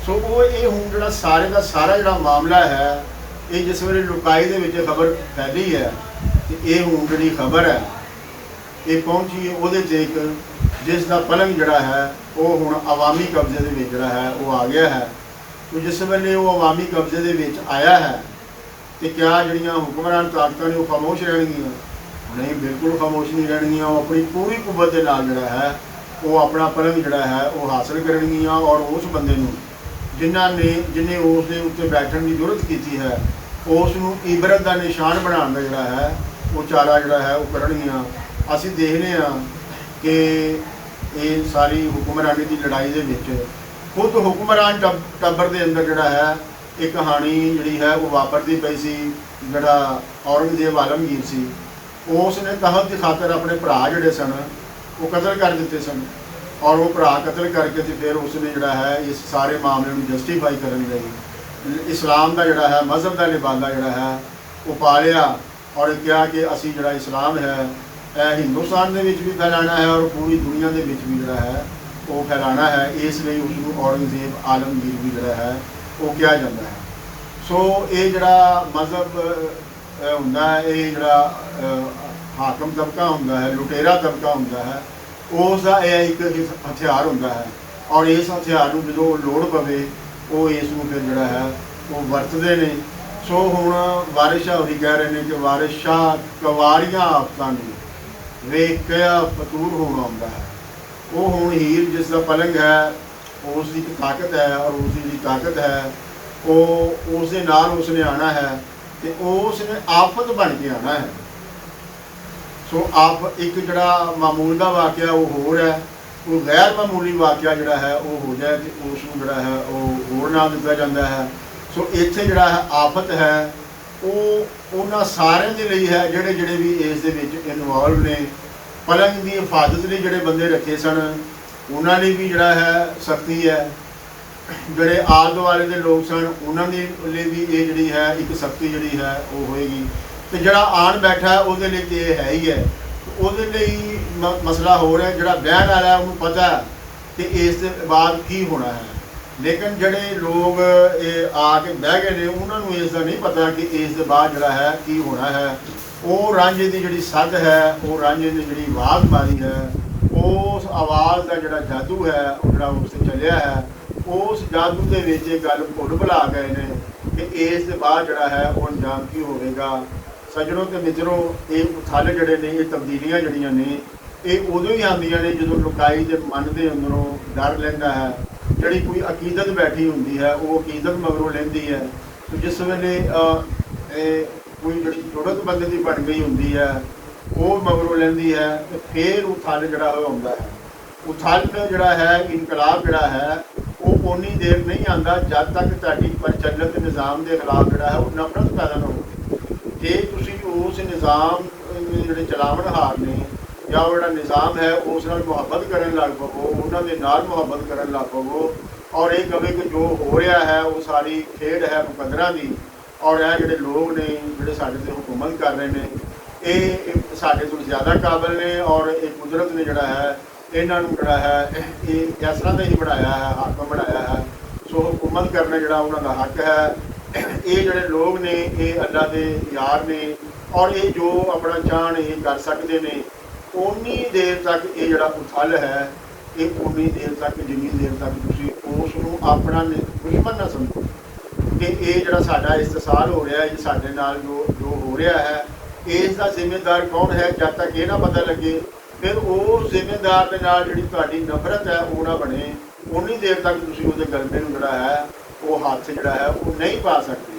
ਸੋ ਉਹ ਇਹ ਹੁਣ ਜਿਹੜਾ ਸਾਰੇ ਦਾ ਸਾਰਾ ਜਿਹੜਾ ਮਾਮਲਾ ਹੈ ਇਹ ਜਿਸ ਵੇਲੇ ਲੁਕਾਈ ਦੇ ਵਿੱਚ ਖਬਰ ਫੈਲੀ ਹੈ ਤੇ ਇਹ ਹੁਣ ਜਿਹੜੀ ਖਬਰ ਹੈ ਇਹ ਪਹੁੰਚੀ ਉਹਦੇ 'ਤੇ ਇੱਕ ਜਿਸ ਦਾ ਪਲੰਗ ਜਿਹੜਾ ਹੈ ਉਹ ਹੁਣ ਆਵਾਮੀ ਕਬਜ਼ੇ ਦੇ ਵਿੱਚ ਜਿਹੜਾ ਹੈ ਉਹ ਆ ਗਿਆ ਹੈ। ਤੇ ਜਿਸ ਵੇਲੇ ਉਹ ਆਵਾਮੀ ਕਬਜ਼ੇ ਦੇ ਵਿੱਚ ਆਇਆ ਹੈ ਤੇ ਕਿਆ ਜਿਹੜੀਆਂ ਹੁਕਮਰਾਨ ਤਾਕਤਾਂ ਨੇ ਉਹ ਖਾਮੋਸ਼ ਰਹਿਣਗੀਆਂ? ਨਹੀਂ, ਬਿਲਕੁਲ ਖਾਮੋਸ਼ ਨਹੀਂ ਰਹਿਣਗੀਆਂ। ਉਹ ਆਪਣੀ ਪੂਰੀ ਕੁਵਤ ਦੇ ਨਾਲ ਜਿਹੜਾ ਹੈ ਉਹ ਆਪਣਾ ਪਲੰਗ ਜਿਹੜਾ ਹੈ ਉਹ ਹਾਸਲ ਕਰਨਗੀਆਂ ਔਰ ਉਸ ਬੰਦੇ ਨੂੰ ਜਿਹਨੇ ਉਸ ਦੇ ਉੱਤੇ ਬੈਠਣ ਦੀ ਜ਼ਰੂਰਤ ਕੀਤੀ ਹੈ ਉਸ ਨੂੰ ਇਬਰਤ ਦਾ ਨਿਸ਼ਾਨ ਬਣਾਉਣ ਦਾ ਜਿਹੜਾ ਹੈ ਉਹ ਚਾਰਾ ਜਿਹੜਾ ਹੈ ਉਹ ਕਰਨਗੀਆਂ। ਅਸੀਂ ਦੇਖਦੇ ਹਾਂ ਕਿ ਇਹ ਸਾਰੀ ਹੁਕਮਰਾਨੀ ਦੀ ਲੜਾਈ ਦੇ ਵਿੱਚ ਖੁਦ ਹੁਕਮਰਾਨ ਟੱਬਰ ਦੇ ਅੰਦਰ ਜਿਹੜਾ ਹੈ ਇਹ ਕਹਾਣੀ ਜਿਹੜੀ ਹੈ ਉਹ ਵਾਪਰਦੀ ਪਈ ਸੀ। ਜਿਹੜਾ ਔਰੰਗਜ਼ੇਬ ਆਲਮਗੀਰ ਸੀ ਉਸ ਨੇ ਤਖਤ ਦੀ ਖਾਤਰ ਆਪਣੇ ਭਰਾ ਜਿਹੜੇ ਸਨ ਉਹ ਕਤਲ ਕਰ ਦਿੱਤੇ ਸਨ ਔਰ ਉਹ ਭਰਾ ਕਤਲ ਕਰਕੇ ਤੇ ਫਿਰ ਉਸ ਨੇ ਜਿਹੜਾ ਹੈ ਇਸ ਸਾਰੇ ਮਾਮਲੇ ਨੂੰ ਜਸਟੀਫਾਈ ਕਰਨ ਲਈ ਇਸਲਾਮ ਦਾ ਜਿਹੜਾ ਹੈ ਮਜ਼ਹਬ ਦਾ ਲਿਬਾਦਾ ਜਿਹੜਾ ਹੈ ਉਹ ਪਾ ਲਿਆ ਔਰ ਕਿਹਾ ਕਿ ਅਸੀਂ ਜਿਹੜਾ ਇਸਲਾਮ ਹੈ ਇਹ ਹਿੰਦੁਸਤਾਨ ਦੇ ਵਿੱਚ ਵੀ ਫੈਲਾਣਾ ਹੈ ਔਰ ਪੂਰੀ ਦੁਨੀਆ ਦੇ ਵਿੱਚ ਵੀ ਜਿਹੜਾ ਹੈ ਉਹ ਫੈਲਾਣਾ ਹੈ। ਇਸ ਲਈ ਉਸ ਨੂੰ ਔਰੰਗਜ਼ੇਬ ਆਲਮਗੀਰ ਵੀ ਜਿਹੜਾ ਹੈ ਉਹ ਕਿਹਾ ਜਾਂਦਾ ਹੈ। ਸੋ ਇਹ ਜਿਹੜਾ ਮਜ਼ਹਬ ਹੁੰਦਾ ਹੈ, ਇਹ ਜਿਹੜਾ ਹਾਕਮ ਤਬਕਾ ਹੁੰਦਾ ਹੈ, ਲੁਟੇਰਾ ਤਬਕਾ ਹੁੰਦਾ ਹੈ, ਉਸ ਦਾ ਇਹ ਇੱਕ ਹਥਿਆਰ ਹੁੰਦਾ ਹੈ ਔਰ ਇਸ ਹਥਿਆਰ ਨੂੰ ਜਦੋਂ ਲੋੜ ਪਵੇ ਉਹ ਇਸ ਨੂੰ ਫਿਰ ਜਿਹੜਾ ਹੈ ਉਹ ਵਰਤਦੇ ਨੇ। ਸੋ ਹੁਣ ਵਾਰਿਸ ਸ਼ਾਹ ਹੋਰੀ ਕਹਿ ਰਹੇ ਨੇ ਕਿ ਵਾਰਿਸ ਸ਼ਾਹ ਕਵਾਰੀਆਂ ਆਫਤਾਂ ਨੇ ਵੇਖਿਆ ਫਤੂਰ ਹੋਣ ਆਉਂਦਾ ਹੈ। ਉਹ ਹੁਣ ਹੀਰ ਜਿਸ ਦਾ ਪਲੰਗ ਹੈ ਉਸ ਦੀ ਤਾਕਤ ਹੈ ਔਰ ਉਸ ਦੀ ਜਿਹੜੀ ਤਾਕਤ ਹੈ ਉਹ ਉਸ ਦੇ ਨਾਲ ਉਸ ਨੇ ਆਉਣਾ ਹੈ ਤੇ ਉਸ ਨੇ ਆਫਤ ਬਣ ਕੇ ਆਉਣਾ ਹੈ। ਸੋ ਆਪ ਇੱਕ ਜਿਹੜਾ ਮਾਮੂਲ ਦਾ ਵਾਕਿਆ ਉਹ ਹੋਰ ਹੈ, ਉਹ ਗੈਰ ਮਾਮੂਲੀ ਵਾਕਿਆ ਜਿਹੜਾ ਹੈ ਉਹ ਹੋ ਜਾਏ ਤੇ ਉਸ ਨੂੰ ਜਿਹੜਾ ਹੈ ਉਹ ਹੋਰ ਨਾਮ ਦਿੱਤਾ ਜਾਂਦਾ ਹੈ। ਸੋ ਇੱਥੇ ਜਿਹੜਾ ਹੈ ਆਫਤ ਹੈ ਉਹ ਉਹਨਾਂ ਸਾਰਿਆਂ ਦੇ ਲਈ ਹੈ ਜਿਹੜੇ ਵੀ ਇਸ ਦੇ ਵਿੱਚ ਇਨਵੋਲਵ ਨੇ। ਪਲੰਗ ਦੀ ਹਿਫਾਜ਼ਤ ਲਈ ਜਿਹੜੇ ਬੰਦੇ ਰੱਖੇ ਸਨ ਉਹਨਾਂ ਲਈ ਵੀ ਜਿਹੜਾ ਹੈ ਸਖਤੀ ਹੈ, ਜਿਹੜੇ ਆਲੇ ਦੁਆਲੇ ਦੇ ਲੋਕ ਸਨ ਉਹਨਾਂ ਦੇ ਲਈ ਵੀ ਇਹ ਜਿਹੜੀ ਹੈ ਇੱਕ ਸਖਤੀ ਜਿਹੜੀ ਹੈ ਉਹ ਹੋਏਗੀ ਤੇ ਜਿਹੜਾ ਆਣ ਬੈਠਾ ਹੈ ਉਹਦੇ ਲਈ ਤੇ ਇਹ ਹੈ ਹੀ ਹੈ। ਉਹਦੇ ਲਈ ਮਸਲਾ ਹੋ ਰਿਹਾ, ਜਿਹੜਾ ਬਹਿਣ ਵਾਲਾ ਹੈ ਉਹਨੂੰ ਪਤਾ ਹੈ ਕਿ ਇਸ ਦੇ ਬਾਅਦ ਕੀ ਹੋਣਾ ਹੈ, ਲੇਕਿਨ ਜਿਹੜੇ ਲੋਕ ਇਹ ਆ ਕੇ ਬਹਿ ਗਏ ਨੇ ਉਹਨਾਂ ਨੂੰ ਇਸ ਦਾ ਨਹੀਂ ਪਤਾ ਕਿ ਇਸ ਦੇ ਬਾਅਦ ਜਿਹੜਾ ਹੈ ਕੀ ਹੋਣਾ ਹੈ। ਉਹ ਰਾਂਝੇ ਦੀ ਜਿਹੜੀ ਸੱਦ ਹੈ, ਉਹ ਰਾਂਝੇ ਦੀ ਜਿਹੜੀ ਆਵਾਜ਼ ਮਾਰੀ ਹੈ, ਉਸ ਆਵਾਜ਼ ਦਾ ਜਿਹੜਾ ਜਾਦੂ ਹੈ ਉਹ ਜਿਹੜਾ ਉਸ 'ਤੇ ਚੱਲਿਆ ਹੈ, ਉਸ ਜਾਦੂ ਦੇ ਵਿੱਚ ਇਹ ਗੱਲ ਭੁੱਲ ਭੁਲਾ ਗਏ ਨੇ ਕਿ ਇਸ ਦੇ ਬਾਅਦ ਜਿਹੜਾ ਹੈ ਉਹ ਅੰਜਾਮ ਕੀ ਹੋਵੇਗਾ। ਸੱਜਣੋ ਤੇ ਮਿੱਤਰੋ, ਇਹ ਉਥਲ ਜਿਹੜੇ ਨੇ, ਇਹ ਤਬਦੀਲੀਆਂ ਜਿਹੜੀਆਂ ਨੇ ਇਹ ਉਦੋਂ ਹੀ ਆਉਂਦੀਆਂ ਨੇ ਜਦੋਂ ਲੁਕਾਈ ਦੇ ਮਨ ਦੇ ਅੰਦਰੋਂ ਡਰ ਲੈਂਦਾ ਹੈ ਜਿਹੜੀ ਕੋਈ ਅਕੀਦਤ ਬੈਠੀ ਹੁੰਦੀ ਹੈ ਉਹ ਅਕੀਦਤ ਮਗਰੋਂ ਲੈਂਦੀ ਹੈ। ਤੇ ਜਿਸ ਵੇਲੇ ਕੋਈ ਜਿਹੜੀ ਜੁੜਤ ਬੰਦੇ ਦੀ ਬਣ ਗਈ ਹੁੰਦੀ ਹੈ ਉਹ ਮਗਰੋਂ ਲੈਂਦੀ ਹੈ ਤੇ ਫਿਰ ਉਹ ਥਲ ਜਿਹੜਾ ਉਹ ਆਉਂਦਾ ਹੈ। ਉਹ ਥਲ ਜਿਹੜਾ ਹੈ ਇਨਕਲਾਬ ਜਿਹੜਾ ਹੈ ਉਹ ਓਨੀ ਦੇਰ ਨਹੀਂ ਆਉਂਦਾ ਜਦ ਤੱਕ ਤੁਹਾਡੀ ਪ੍ਰਚਲਿਤ ਨਿਜ਼ਾਮ ਦੇ ਖਿਲਾਫ ਜਿਹੜਾ ਹੈ ਉਹ ਨਫ਼ਰਤ ਪੈਦਾ ਨਾ ਹੋਵੇ। ਜੇ ਤੁਸੀਂ ਉਸ ਨਿਜ਼ਾਮ ਜਿਹੜੇ ਚਲਾਵਣਹਾਰ ਨੇ ਜਾਂ ਉਹ ਜਿਹੜਾ ਨਿਜ਼ਾਮ ਹੈ ਉਸ ਨਾਲ ਮੁਹੱਬਤ ਕਰਨ ਲੱਗ ਪਵੋ, ਉਹਨਾਂ ਦੇ ਨਾਲ ਮੁਹੱਬਤ ਕਰਨ ਲੱਗ ਪਵੋ ਔਰ ਇਹ ਕਹੇ ਕਿ ਜੋ ਹੋ ਰਿਹਾ ਹੈ ਉਹ ਸਾਰੀ ਖੇਡ ਹੈ ਮੁਕੱਦਰਾਂ ਦੀ ਔਰ ਇਹ ਜਿਹੜੇ ਲੋਕ ਨੇ ਜਿਹੜੇ ਸਾਡੇ 'ਤੇ ਹੁਕੂਮਤ ਕਰ ਰਹੇ ਨੇ ਇਹ ਸਾਡੇ ਤੋਂ ਜ਼ਿਆਦਾ ਕਾਬਲ ਨੇ ਔਰ ਇਹ ਕੁਦਰਤ ਨੇ ਜਿਹੜਾ ਹੈ ਇਹਨਾਂ ਨੂੰ ਜਿਹੜਾ ਹੈ ਇਹ ਇਸ ਤਰ੍ਹਾਂ ਦਾ ਹੀ ਬਣਾਇਆ ਹੈ, ਹਾਕਮ ਬਣਾਇਆ ਹੈ। ਸੋ ਹੁਕੂਮਤ ਕਰਨਾ ਜਿਹੜਾ ਉਹਨਾਂ ਦਾ ਹੱਕ ਹੈ। ਇਹ ਜਿਹੜੇ ਲੋਕ ਨੇ ਇਹ ਅੱਲਾ ਦੇ ਯਾਰ ਨੇ ਔਰ ਇਹ ਜੋ ਆਪਣਾ ਚਾਹਣ ਇਹ ਕਰ ਸਕਦੇ ਨੇ। ਓਨੀ ਦੇਰ ਤੱਕ ਇਹ ਜਿਹੜਾ ਉਥਲ ਹੈ ਇਹ ਓਨੀ ਦੇਰ ਤੱਕ ਜਿੰਨੀ ਦੇਰ ਤੱਕ ਤੁਸੀਂ ਉਸ ਨੂੰ ਆਪਣਾ ਦੁਸ਼ਮਣ ਨਾ ਸਮਝੋ ਕਿ ਇਹ ਜਿਹੜਾ ਸਾਡਾ ਇਸਤਸਾਲ ਹੋ ਰਿਹਾ ਇਹ ਸਾਡੇ ਨਾਲ ਜੋ ਹੋ ਰਿਹਾ ਹੈ ਇਸ ਦਾ ਜ਼ਿੰਮੇਦਾਰ ਕੌਣ ਹੈ। ਜਦ ਤੱਕ ਇਹ ਨਾ ਪਤਾ ਲੱਗੇ ਫਿਰ ਉਸ ਜ਼ਿੰਮੇਦਾਰ ਦੇ ਨਾਲ ਜਿਹੜੀ ਤੁਹਾਡੀ ਨਫ਼ਰਤ ਹੈ ਉਹ ਨਾ ਬਣੇ। ਉਨੀ ਦੇਰ ਤੱਕ ਤੁਸੀਂ ਉਹਦੇ ਗਲਬੇ ਨੂੰ ਜਿਹੜਾ ਹੈ ਉਹ ਹੱਥ ਜਿਹੜਾ ਹੈ ਉਹ ਨਹੀਂ ਪਾ ਸਕਦੇ।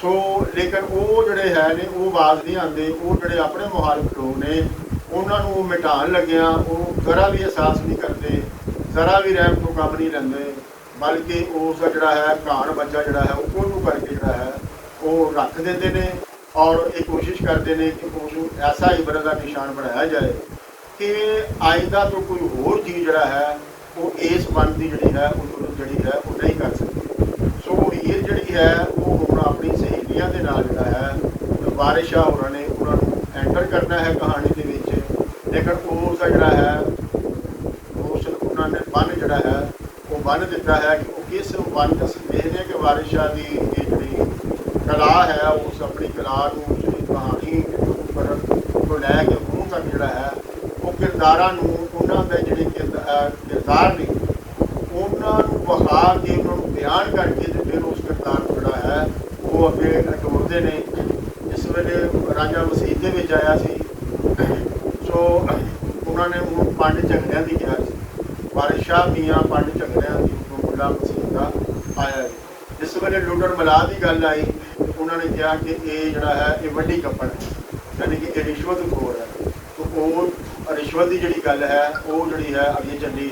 ਸੋ ਲੇਕਿਨ ਉਹ ਜਿਹੜੇ ਹੈ ਨੇ ਉਹ ਆਵਾਜ਼ ਨਹੀਂ ਆਉਂਦੇ। ਉਹ ਜਿਹੜੇ ਆਪਣੇ ਮੁਹਾਲਫ ਲੋਕ ਨੇ ਉਹਨਾਂ ਨੂੰ ਮਿਟਾਉਣ ਲੱਗਿਆਂ ਉਹ ਜ਼ਰਾ ਵੀ ਅਹਿਸਾਸ ਨਹੀਂ ਕਰਦੇ, ਜ਼ਰਾ ਵੀ ਰਹਿਮ ਤੋਂ ਕੰਮ ਨਹੀਂ ਲੈਂਦੇ, ਬਲਕਿ ਉਸ ਦਾ ਜਿਹੜਾ ਹੈ ਘਾਣ ਬੱਚਾ ਜਿਹੜਾ ਹੈ ਉਹ ਕੋਲੂ ਕਰਕੇ ਜਿਹੜਾ ਹੈ ਉਹ ਰੱਖ ਦਿੰਦੇ ਨੇ ਔਰ ਇਹ ਕੋਸ਼ਿਸ਼ ਕਰਦੇ ਨੇ ਕਿ ਉਸ ਨੂੰ ਐਸਾ ਇਬਰਤ ਦਾ ਨਿਸ਼ਾਨ ਬਣਾਇਆ ਜਾਏ ਕਿ ਆਇੰਦਾ ਤੋਂ ਕੋਈ ਹੋਰ ਚੀਜ਼ ਜਿਹੜਾ ਹੈ ਉਹ ਇਸ ਮਨ ਦੀ ਜਿਹੜੀ ਹੈ ਉਹ ਨਹੀਂ ਕਰ ਸਕਦੀ। ਸੋ ਹੀਰ ਜਿਹੜੀ ਹੈ ਉਹ ਹੁਣ ਆਪਣੀ ਸਹੇਲੀਆਂ ਦੇ ਨਾਲ ਜਿਹੜਾ ਹੈ ਵਾਰਿਸ ਸ਼ਾਹ ਹੋਰਾਂ ਨੇ ਉਹਨਾਂ ਨੂੰ ਐਂਟਰ ਕਰਨਾ ਹੈ ਕਹਾਣੀ ਦੇ ਵਿੱਚ। ਲੇਕਿਨ ਉਸ ਦਾ ਜਿਹੜਾ ਹੈ ਉਸ ਉਹਨਾਂ ਨੇ ਬੰਨ ਜਿਹੜਾ ਹੈ ਉਹ ਬੰਨ ਦਿੱਤਾ ਹੈ ਕਿ ਉਹ ਕਿਸ ਬੰਨ ਅਸੀਂ ਦੇਖਦੇ ਹਾਂ ਕਿ ਵਾਰਿਸ ਸ਼ਾਹ ਦੀ ਇਹ ਜਿਹੜੀ ਕਲਾ ਹੈ ਉਸ ਆਪਣੀ ਕਲਾ ਨੂੰ ਉਸਦੀ ਕਹਾਣੀ ਉੱਪਰ ਤੋਂ ਲੈ ਕੇ ਹੁਣ ਤੱਕ ਜਿਹੜਾ ਹੈ ਉਹ ਕਿਰਦਾਰਾਂ ਨੂੰ ਉਹਨਾਂ ਦੇ ਜਿਹੜੇ ਕਿਰਦਾਰ ਨੇ ਉਹਨਾਂ ਨੂੰ ਵਹਾ ਕੇ ਉਹਨਾਂ ਨੂੰ ਬਿਆਨ ਕਰਕੇ ਤੇ ਫਿਰ ਉਸ ਕਿਰਦਾਰ ਨੂੰ ਜਿਹੜਾ ਹੈ ਉਹ ਅੱਗੇ ਟੋਰਦੇ ਨੇ। ਜਿਸ ਵੇਲੇ ਰਾਂਝਾ ਮਸੀਤ ਦੇ ਵਿੱਚ ਆਇਆ ਸੀ ਸੋ ਉਹਨਾਂ ਨੇ ਉਹਨੂੰ ਪੰਡ ਝਗੜਿਆਂ ਦੀ ਕਿਹਾ ਸੀ। ਵਾਰਿਸ ਸ਼ਾਹ ਮੀਆਂ ਪੰਡ ਝਗੜਿਆਂ ਦੀ ਮੁੱਲਾ ਮਸੀਤ ਦਾ ਆਇਆ। ਜਿਸ ਵੇਲੇ ਲੁੱਟਣ ਮਲਾਹ ਦੀ ਗੱਲ ਆਈ ਉਹਨਾਂ ਨੇ ਕਿਹਾ ਕਿ ਇਹ ਜਿਹੜਾ ਹੈ ਇਹ ਵੱਡੀ ਕੱਪੜ ਹੈ, ਯਾਨੀ ਕਿ ਇਹ ਰਿਸ਼ਵਤਖੋਰ ਹੈ। ਉਹ ਰਿਸ਼ਵਤ ਦੀ ਜਿਹੜੀ ਗੱਲ ਹੈ ਉਹ ਜਿਹੜੀ ਹੈ ਅੱਗੇ ਚੱਲੀ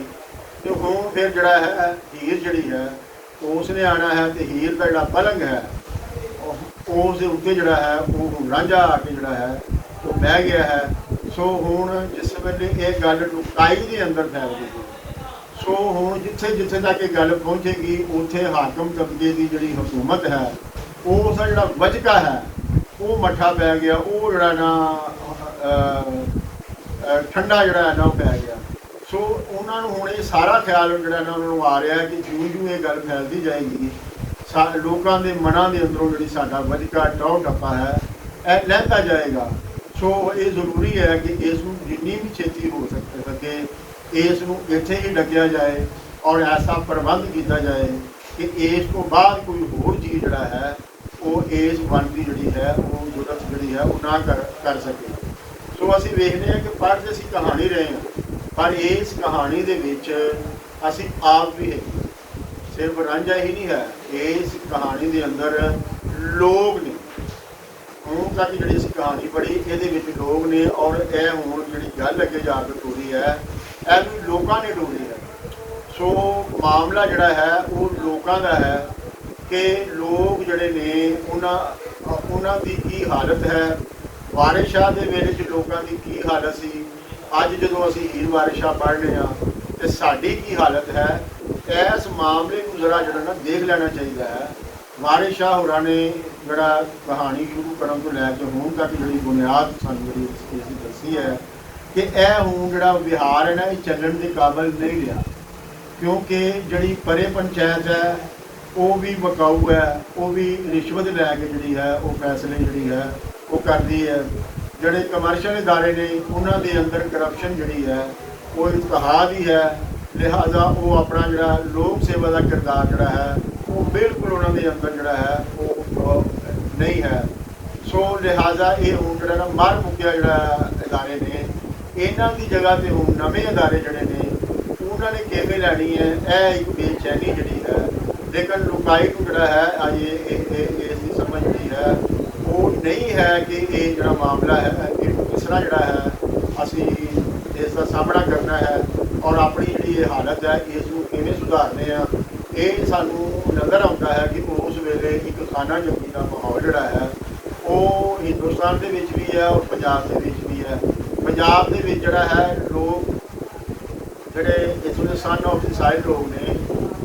ਤੇ ਹੁਣ ਫਿਰ ਜਿਹੜਾ ਹੈ ਹੀਰ ਜਿਹੜੀ ਹੈ ਉਸ ਨੇ ਆਉਣਾ ਹੈ ਤੇ ਹੀਰ ਦਾ ਜਿਹੜਾ ਪਲੰਗ ਹੈ ਉਸ ਦੇ ਉੱਤੇ ਜਿਹੜਾ ਹੈ ਉਹ ਰਾਂਝਾ ਆ ਕੇ ਜਿਹੜਾ ਹੈ ਉਹ ਬਹਿ ਗਿਆ ਹੈ। ਸੋ ਹੁਣ ਜਿਸ ਵੇਲੇ ਇਹ ਗੱਲ ਟੁਕਾਈ ਦੇ ਅੰਦਰ ਫੈਲ ਗਈ ਸੋ ਹੁਣ ਜਿੱਥੇ ਜਿੱਥੇ ਤੱਕ ਇਹ ਗੱਲ ਪਹੁੰਚੇਗੀ ਉੱਥੇ ਹਾਕਮ ਤਬਕੇ ਦੀ ਜਿਹੜੀ ਹਕੂਮਤ ਹੈ ਉਸ ਦਾ ਜਿਹੜਾ ਵਜਕਾ ਹੈ ਉਹ ਮੱਠਾ ਪੈ ਗਿਆ। ਉਹ ਜਿਹੜਾ ਨਾ ਠੰਡਾ ਜਿਹੜਾ ਹੈ ਨਾ ਉਹ ਪੈ ਗਿਆ। ਸੋ ਉਹਨਾਂ ਨੂੰ ਹੁਣ ਇਹ ਸਾਰਾ ਖਿਆਲ ਜਿਹੜਾ ਨਾ ਉਹਨਾਂ ਨੂੰ ਆ ਰਿਹਾ ਹੈ ਕਿ ਜਿਉਂ ਇਹ ਗੱਲ ਫੈਲਦੀ ਜਾਏਗੀ ਲੋਕਾਂ ਦੇ ਮਨਾਂ ਦੇ ਅੰਦਰੋਂ ਜਿਹੜੀ ਸਾਡਾ ਵਜਕਾ ਟੌਰ ਟੱਪਾ ਹੈ ਇਹ ਲਹਿੰਦਾ ਜਾਏਗਾ। ਸੋ ਇਹ ਜ਼ਰੂਰੀ ਹੈ ਕਿ ਇਸ ਨੂੰ ਜਿੰਨੀ ਵੀ ਛੇਤੀ ਹੋ ਸਕੇ ਇਸ ਨੂੰ ਇੱਥੇ ਹੀ ਲੱਗਿਆ ਜਾਏ ਔਰ ਐਸਾ ਪ੍ਰਬੰਧ ਕੀਤਾ ਜਾਏ ਕਿ ਇਸ ਤੋਂ ਬਾਅਦ ਕੋਈ ਹੋਰ ਚੀਜ਼ ਜਿਹੜਾ ਹੈ ਉਹ ਇਸ ਵਨ ਦੀ ਜਿਹੜੀ ਹੈ ਉਹ ਜ਼ਰੂਰਤ ਜਿਹੜੀ ਹੈ ਉਹ ਨਾ ਕਰ ਸਕੇ। ਸੋ ਅਸੀਂ ਵੇਖਦੇ ਹਾਂ ਕਿ ਪੜ੍ਹਦੇ ਅਸੀਂ ਕਹਾਣੀ ਰਹੇ ਹਾਂ ਪਰ ਇਸ ਕਹਾਣੀ ਦੇ ਵਿੱਚ ਅਸੀਂ ਆਪ ਵੀ ਹੈਗੇ। ਸਿਰਫ ਰਾਂਝਾ ਹੀ ਨਹੀਂ ਹੈ, ਇਸ ਕਹਾਣੀ ਦੇ ਅੰਦਰ ਲੋਕ ਨੇ। ਹੁਣ ਤੱਕ ਜਿਹੜੀ ਅਸੀਂ ਕਹਾਣੀ ਪੜ੍ਹੀ ਇਹਦੇ ਵਿੱਚ ਲੋਕ ਨੇ ਔਰ ਇਹ ਹੁਣ ਜਿਹੜੀ ਗੱਲ ਅੱਗੇ ਜਾ ਕੇ ਟੋਰੀ ਹੈ ਇਹ ਵੀ ਲੋਕਾਂ ਨੇ ਟੋਰੀ ਹੈ। ਸੋ ਮਾਮਲਾ ਜਿਹੜਾ ਹੈ ਉਹ ਲੋਕਾਂ ਦਾ ਹੈ ਕਿ ਲੋਕ ਜਿਹੜੇ ਨੇ ਉਹਨਾਂ ਦੀ ਕੀ ਹਾਲਤ ਹੈ। ਵਾਰਿਸ ਸ਼ਾਹ ਦੇ ਵੇਲੇ 'ਚ ਲੋਕਾਂ ਦੀ ਕੀ ਹਾਲਤ ਸੀ, ਅੱਜ ਜਦੋਂ ਅਸੀਂ ਹੀਰ ਵਾਰਿਸ ਸ਼ਾਹ ਪੜ੍ਹਦੇ ਹਾਂ ਤੇ ਸਾਡੀ ਕੀ ਹਾਲਤ ਹੈ। ਇਸ ਮਾਮਲੇ ਨੂੰ ਜ਼ਰਾ ਜਿਹੜਾ ਨਾ ਦੇਖ ਲੈਣਾ ਚਾਹੀਦਾ ਹੈ। ਵਾਰਿਸ ਸ਼ਾਹ ਹੋਰਾਂ ਨੇ ਜਿਹੜਾ ਕਹਾਣੀ ਸ਼ੁਰੂ ਕਰਨ ਤੋਂ ਲੈ ਕੇ ਹੁਣ ਤੱਕ ਜਿਹੜੀ ਬੁਨਿਆਦ ਸਾਨੂੰ ਜਿਹੜੀ ਇਸ ਦੀ ਦੱਸੀ ਹੈ ਕਿ ਇਹ ਹੁਣ ਜਿਹੜਾ ਵਿਹਾਰ ਹੈ ਨਾ ਇਹ ਚੱਲਣ ਦੇ ਕਾਬਲ ਨਹੀਂ ਰਿਹਾ ਕਿਉਂਕਿ ਜਿਹੜੀ ਪਰੇ ਪੰਚਾਇਤ ਹੈ ਉਹ ਵੀ ਵਿਕਾਊ ਹੈ, ਉਹ ਵੀ ਰਿਸ਼ਵਤ ਲੈ ਕੇ ਜਿਹੜੀ ਹੈ ਉਹ ਫੈਸਲੇ ਜਿਹੜੀ ਹੈ ਉਹ ਕਰਦੀ ਹੈ। ਜਿਹੜੇ ਕਮਰਸ਼ੀਅਲ ਅਦਾਰੇ ਨੇ ਉਹਨਾਂ ਦੇ ਅੰਦਰ ਕਰਪਸ਼ਨ ਜਿਹੜੀ ਹੈ ਉਹ ਇਤਿਹਾਦ ਹੀ ਹੈ। ਲਿਹਾਜ਼ਾ ਉਹ ਆਪਣਾ ਜਿਹੜਾ ਲੋਕ ਸੇਵਾ ਦਾ ਕਿਰਦਾਰ ਜਿਹੜਾ ਹੈ ਉਹ ਬਿਲਕੁਲ ਉਹਨਾਂ ਦੇ ਅੰਦਰ ਜਿਹੜਾ ਹੈ ਉਹ ਨਹੀਂ ਹੈ। ਸੋ ਲਿਹਾਜ਼ਾ ਇਹ ਹੁਣ ਜਿਹੜਾ ਨਾ ਮਰ ਮੁੱਕਿਆ ਜਿਹੜਾ ਅਦਾਰੇ ਨੇ ਇਹਨਾਂ ਦੀ ਜਗ੍ਹਾ 'ਤੇ ਹੁਣ ਨਵੇਂ ਅਦਾਰੇ ਜਿਹੜੇ ਨੇ ਉਹਨਾਂ ਨੇ ਕਿਵੇਂ ਲੈਣੀ ਹੈ, ਇਹ ਇੱਕ ਬੇਚੈਨੀ ਜਿਹੜੀ ਹੈ। ਲੇਕਿਨ ਲੋਕਾਈ ਨੂੰ ਜਿਹੜਾ ਹੈ ਅੱਜ ਇਸ ਦੀ ਸਮਝ ਜਿਹੜੀ ਹੈ ਉਹ ਨਹੀਂ ਹੈ ਕਿ ਇਹ ਜਿਹੜਾ ਮਾਮਲਾ ਹੈ ਇਹਨੂੰ ਕਿਸ ਤਰ੍ਹਾਂ ਜਿਹੜਾ ਹੈ ਅਸੀਂ ਇਸ ਦਾ ਸਾਹਮਣਾ ਕਰਨਾ ਹੈ ਔਰ ਆਪਣੀ ਜਿਹੜੀ ਇਹ ਹਾਲਤ ਹੈ ਇਸ ਨੂੰ ਕਿਵੇਂ ਸੁਧਾਰਨੇ ਆ। ਇਹ ਸਾਨੂੰ ਨਜ਼ਰ ਆਉਂਦਾ ਹੈ ਕਿ ਉਸ ਵੇਲੇ ਇੱਕ ਖਾਨਾ ਜੰਗੀ ਦਾ ਮਾਹੌਲ ਜਿਹੜਾ ਹੈ ਉਹ ਹਿੰਦੁਸਤਾਨ ਦੇ ਵਿੱਚ ਵੀ ਹੈ ਔਰ ਪੰਜਾਬ ਦੇ ਵਿੱਚ ਵੀ ਹੈ। ਪੰਜਾਬ ਦੇ ਵਿੱਚ ਜਿਹੜਾ ਹੈ ਲੋਕ ਜਿਹੜੇ ਇਸ ਵੇਲੇ ਸਨ ਆਫ ਦੀ ਸਾਈਡ ਲੋਕ ਨੇ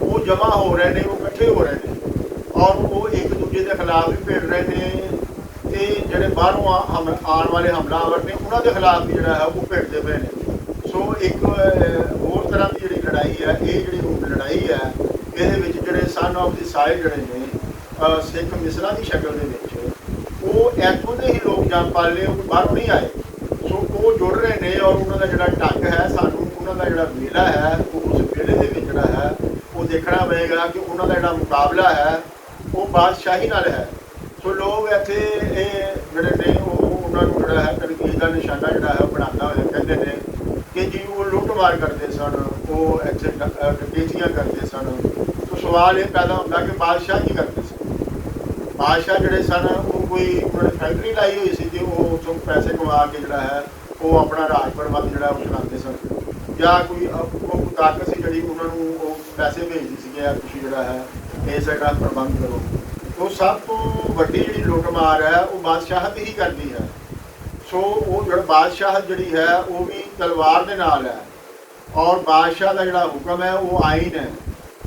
ਉਹ ਜਮ੍ਹਾਂ ਹੋ ਰਹੇ ਨੇ, ਉਹ ਇਕੱਠੇ ਹੋ ਰਹੇ ਨੇ ਔਰ ਉਹ ਇੱਕ ਦੂਜੇ ਦੇ ਖਿਲਾਫ ਵੀ ਭਿੜ ਰਹੇ ਨੇ ਤੇ ਜਿਹੜੇ ਬਾਹਰੋਂ ਆਉਣ ਵਾਲੇ ਹਮਲਾਵਰ ਨੇ ਉਹਨਾਂ ਦੇ ਖਿਲਾਫ ਵੀ ਜਿਹੜਾ ਹੈ ਉਹ ਭਿੜਦੇ ਪਏ ਨੇ। ਸੋ ਇੱਕ ਹੋਰ ਤਰ੍ਹਾਂ ਦੀ ਜਿਹੜੀ ਲੜਾਈ ਹੈ, ਇਹ ਜਿਹੜੀ ਹੁਣ ਲੜਾਈ ਹੈ ਇਹਦੇ ਵਿੱਚ ਜਿਹੜੇ ਸਨ ਆਫ ਦੀ ਸਾਈਡ ਜਿਹੜੇ ਨੇ ਸਿੱਖ ਮਿਸਲਾਂ ਦੀ ਸ਼ਕਲ ਦੇ ਵਿੱਚ ਉਹ ਇੱਥੋਂ ਦੇ ਹੀ ਲੋਕ ਜੰਮ ਪਾਲੇ, ਉਹ ਬਾਹਰੋਂ ਨਹੀਂ ਆਏ। ਸੋ ਉਹ ਜੁੜ ਰਹੇ ਨੇ ਔਰ ਉਹਨਾਂ ਦਾ ਜਿਹੜਾ ਢੰਗ ਹੈ, ਸਾਨੂੰ ਉਹਨਾਂ ਦਾ ਜਿਹੜਾ ਵੇਲਾ ਹੈ ਉਹ ਉਸ ਵੇਲੇ ਦੇ ਵਿੱਚ ਜਿਹੜਾ ਹੈ ਉਹ ਦੇਖਣਾ ਪਏਗਾ ਕਿ ਉਹਨਾਂ ਦਾ ਜਿਹੜਾ ਮੁਕਾਬਲਾ ਹੈ ਉਹ ਬਾਦਸ਼ਾਹੀ ਨਾਲ ਹੈ। ਸੋ ਲੋਕ ਇੱਥੇ ਇਹ ਜਿਹੜੇ ਨੇ ਉਹ ਉਹਨਾਂ ਨੂੰ ਜਿਹੜਾ ਹੈ ਤਨਕੀਦ ਦਾ ਨਿਸ਼ਾਨਾ ਜਿਹੜਾ ਹੈ ਬਣਾਉਂਦਾ ਹੋਇਆ ਕਹਿੰਦੇ ਨੇ ਕਿ ਜੀ ਉਹ ਲੁੱਟਮਾਰ ਕਰਦੇ ਸਨ, ਉਹ ਇੱਥੇ ਡਕੈਤੀਆਂ ਕਰਦੇ ਸਨ। ਸੋ ਸਵਾਲ ਇਹ ਪੈਦਾ ਹੁੰਦਾ ਕਿ ਬਾਦਸ਼ਾਹ ਕੀ ਕਰਦੇ ਸਨ। ਬਾਦਸ਼ਾਹ ਜਿਹੜੇ ਸਨ ਉਹ ਕੋਈ ਉਹਨਾਂ ਨੇ ਫੈਕਟਰੀ ਲਾਈ ਹੋਈ ਸੀ ਕਿ ਉਹ ਉੱਥੋਂ ਪੈਸੇ ਕਮਾ ਕੇ ਜਿਹੜਾ ਹੈ ਉਹ ਆਪਣਾ ਰਾਜ ਪ੍ਰਬੰਧ ਜਿਹੜਾ ਉਹ ਚਲਾਉਂਦੇ ਸਨ, ਜਾਂ ਕੋਈ ਉਹ ਤਾਕਤ ਸੀ ਜਿਹੜੀ ਉਹਨਾਂ ਨੂੰ ਉਹ ਪੈਸੇ ਭੇਜਦੀ ਸੀ ਕਿ ਤੁਸੀਂ ਜਿਹੜਾ ਹੈ ਇਸ ਜਿਹੜਾ ਪ੍ਰਬੰਧ ਕਰੋ। ਉਹ ਸਭ ਤੋਂ ਵੱਡੀ ਜਿਹੜੀ ਲੁੱਟਮਾਰ ਹੈ ਉਹ ਬਾਦਸ਼ਾਹਤ ਹੀ ਕਰਦੀ ਹੈ। ਸੋ ਉਹ ਜਿਹੜਾ ਬਾਦਸ਼ਾਹਤ ਜਿਹੜੀ ਹੈ ਉਹ ਵੀ ਤਲਵਾਰ ਦੇ ਨਾਲ ਹੈ ਔਰ ਬਾਦਸ਼ਾਹ ਦਾ ਜਿਹੜਾ ਹੁਕਮ ਹੈ ਉਹ ਆਇਨ ਹੈ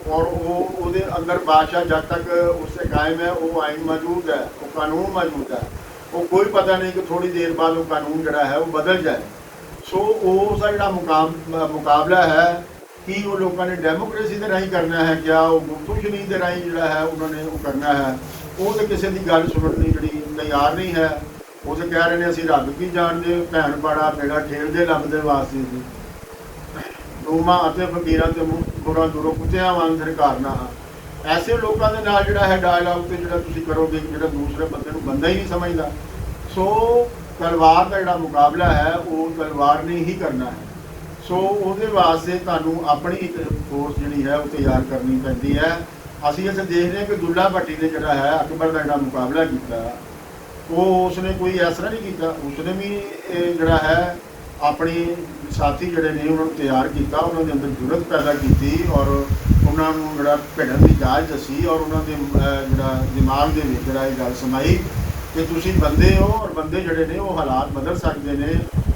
ਔਰ ਉਹ ਉਹਦੇ ਅੰਦਰ ਬਾਦਸ਼ਾਹ ਜਦ ਤੱਕ ਉਸसे ਕਾਇਮ ਹੈ ਉਹ ਆਇਨ ਮੌਜੂਦ ਹੈ, ਉਹ ਕਾਨੂੰਨ ਮੌਜੂਦ ਹੈ। ਉਹ ਕੋਈ ਪਤਾ ਨਹੀਂ ਕਿ ਥੋੜੀ ਦੇਰ ਬਾਅਦ ਉਹ ਕਾਨੂੰਨ ਜਿਹੜਾ ਹੈ ਉਹ ਬਦਲ ਜਾਏ। ਸੋ ਉਸ ਦਾ ਜਿਹੜਾ ਮੁਕਾਬਲਾ ਹੈ ਕਿ ਉਹ ਲੋਕਾਂ ਨੇ ਡੈਮੋਕ੍ਰੇਸੀ ਦੇ ਰਾਹੀਂ ਕਰਨਾ ਹੈ, ਕਿਆ ਉਹ ਗੁਪਤਸ਼ਨੀ ਦੇ ਰਾਹੀਂ ਜਿਹੜਾ ਹੈ ਉਹਨਾਂ ਨੇ ਉਹ ਕਰਨਾ ਹੈ। ਉਹ ਤਾਂ ਕਿਸੇ ਦੀ ਗੱਲ ਸੁਣਨ ਦੀ ਜਿਹੜੀ ਤਿਆਰ ਨਹੀਂ ਹੈ। ਉਹ ਤਾਂ ਕਹਿ ਰਹੇ ਨੇ ਅਸੀਂ ਰੱਬ ਕੀ ਜਾਣਦੇ, ਭੈਣ ਪਾੜਾ ਮੇਰਾ ਖੇਡਦੇ ਲੱਭਦੇ ਵਾਸਤੇ ਸੀ ਰੂਮਾ ਅਤੇ ਫਕੀਰਾਂ ਤੇ ਗੁਰਾਂ ਦੂਰੋਂ ਕੁੱਤਿਆਂ ਵਾਂਗ ਸਰਕਾਰਨਾ। ਐਸੇ ਲੋਕਾਂ ਦੇ ਨਾਲ ਜਿਹੜਾ ਹੈ ਡਾਇਲਾਗ ਤੇ ਜਿਹੜਾ ਤੁਸੀਂ ਕਰੋਗੇ ਜਿਹੜਾ ਦੂਸਰੇ ਬੰਦੇ ਨੂੰ ਬੰਦਾ ਹੀ ਨਹੀਂ ਸਮਝਦਾ। ਸੋ ਤਲਵਾਰ ਦਾ ਜਿਹੜਾ ਮੁਕਾਬਲਾ ਹੈ ਉਹ ਤਲਵਾਰ ਨੇ ਹੀ ਕਰਨਾ ਹੈ। ਸੋ ਉਹਦੇ ਵਾਸਤੇ ਤੁਹਾਨੂੰ ਆਪਣੀ ਇੱਕ ਫੋਰਸ ਜਿਹੜੀ ਹੈ ਉਹ ਤਿਆਰ ਕਰਨੀ ਪੈਂਦੀ ਹੈ। ਅਸੀਂ ਇੱਥੇ ਦੇਖਦੇ ਹਾਂ ਕਿ ਦੁੱਲਾ ਭੱਟੀ ਨੇ ਜਿਹੜਾ ਹੈ ਅਕਬਰ ਦਾ ਜਿਹੜਾ ਮੁਕਾਬਲਾ ਕੀਤਾ ਉਹ ਉਸਨੇ ਕੋਈ ਇਸ ਤਰ੍ਹਾਂ ਨਹੀਂ ਕੀਤਾ। ਉਸਨੇ ਵੀ ਜਿਹੜਾ ਹੈ ਆਪਣੀ ਸਾਥੀ ਜਿਹੜੇ ਨੇ ਉਹਨਾਂ ਨੂੰ ਤਿਆਰ ਕੀਤਾ, ਉਹਨਾਂ ਦੇ ਅੰਦਰ ਜੁਰਤ ਪੈਦਾ ਕੀਤੀ ਔਰ ਉਹਨਾਂ ਨੂੰ ਜਿਹੜਾ ਭਿੜਨ ਦੀ ਜਾਚ ਦੱਸੀ ਔਰ ਉਹਨਾਂ ਦੇ ਜਿਹੜਾ ਦਿਮਾਗ ਦੇ ਵਿੱਚ ਜਿਹੜਾ ਇਹ ਗੱਲ ਸਮਾਈ ਕਿ ਤੁਸੀਂ ਬੰਦੇ ਹੋ ਔਰ ਬੰਦੇ ਜਿਹੜੇ ਨੇ ਉਹ ਹਾਲਾਤ ਬਦਲ ਸਕਦੇ ਨੇ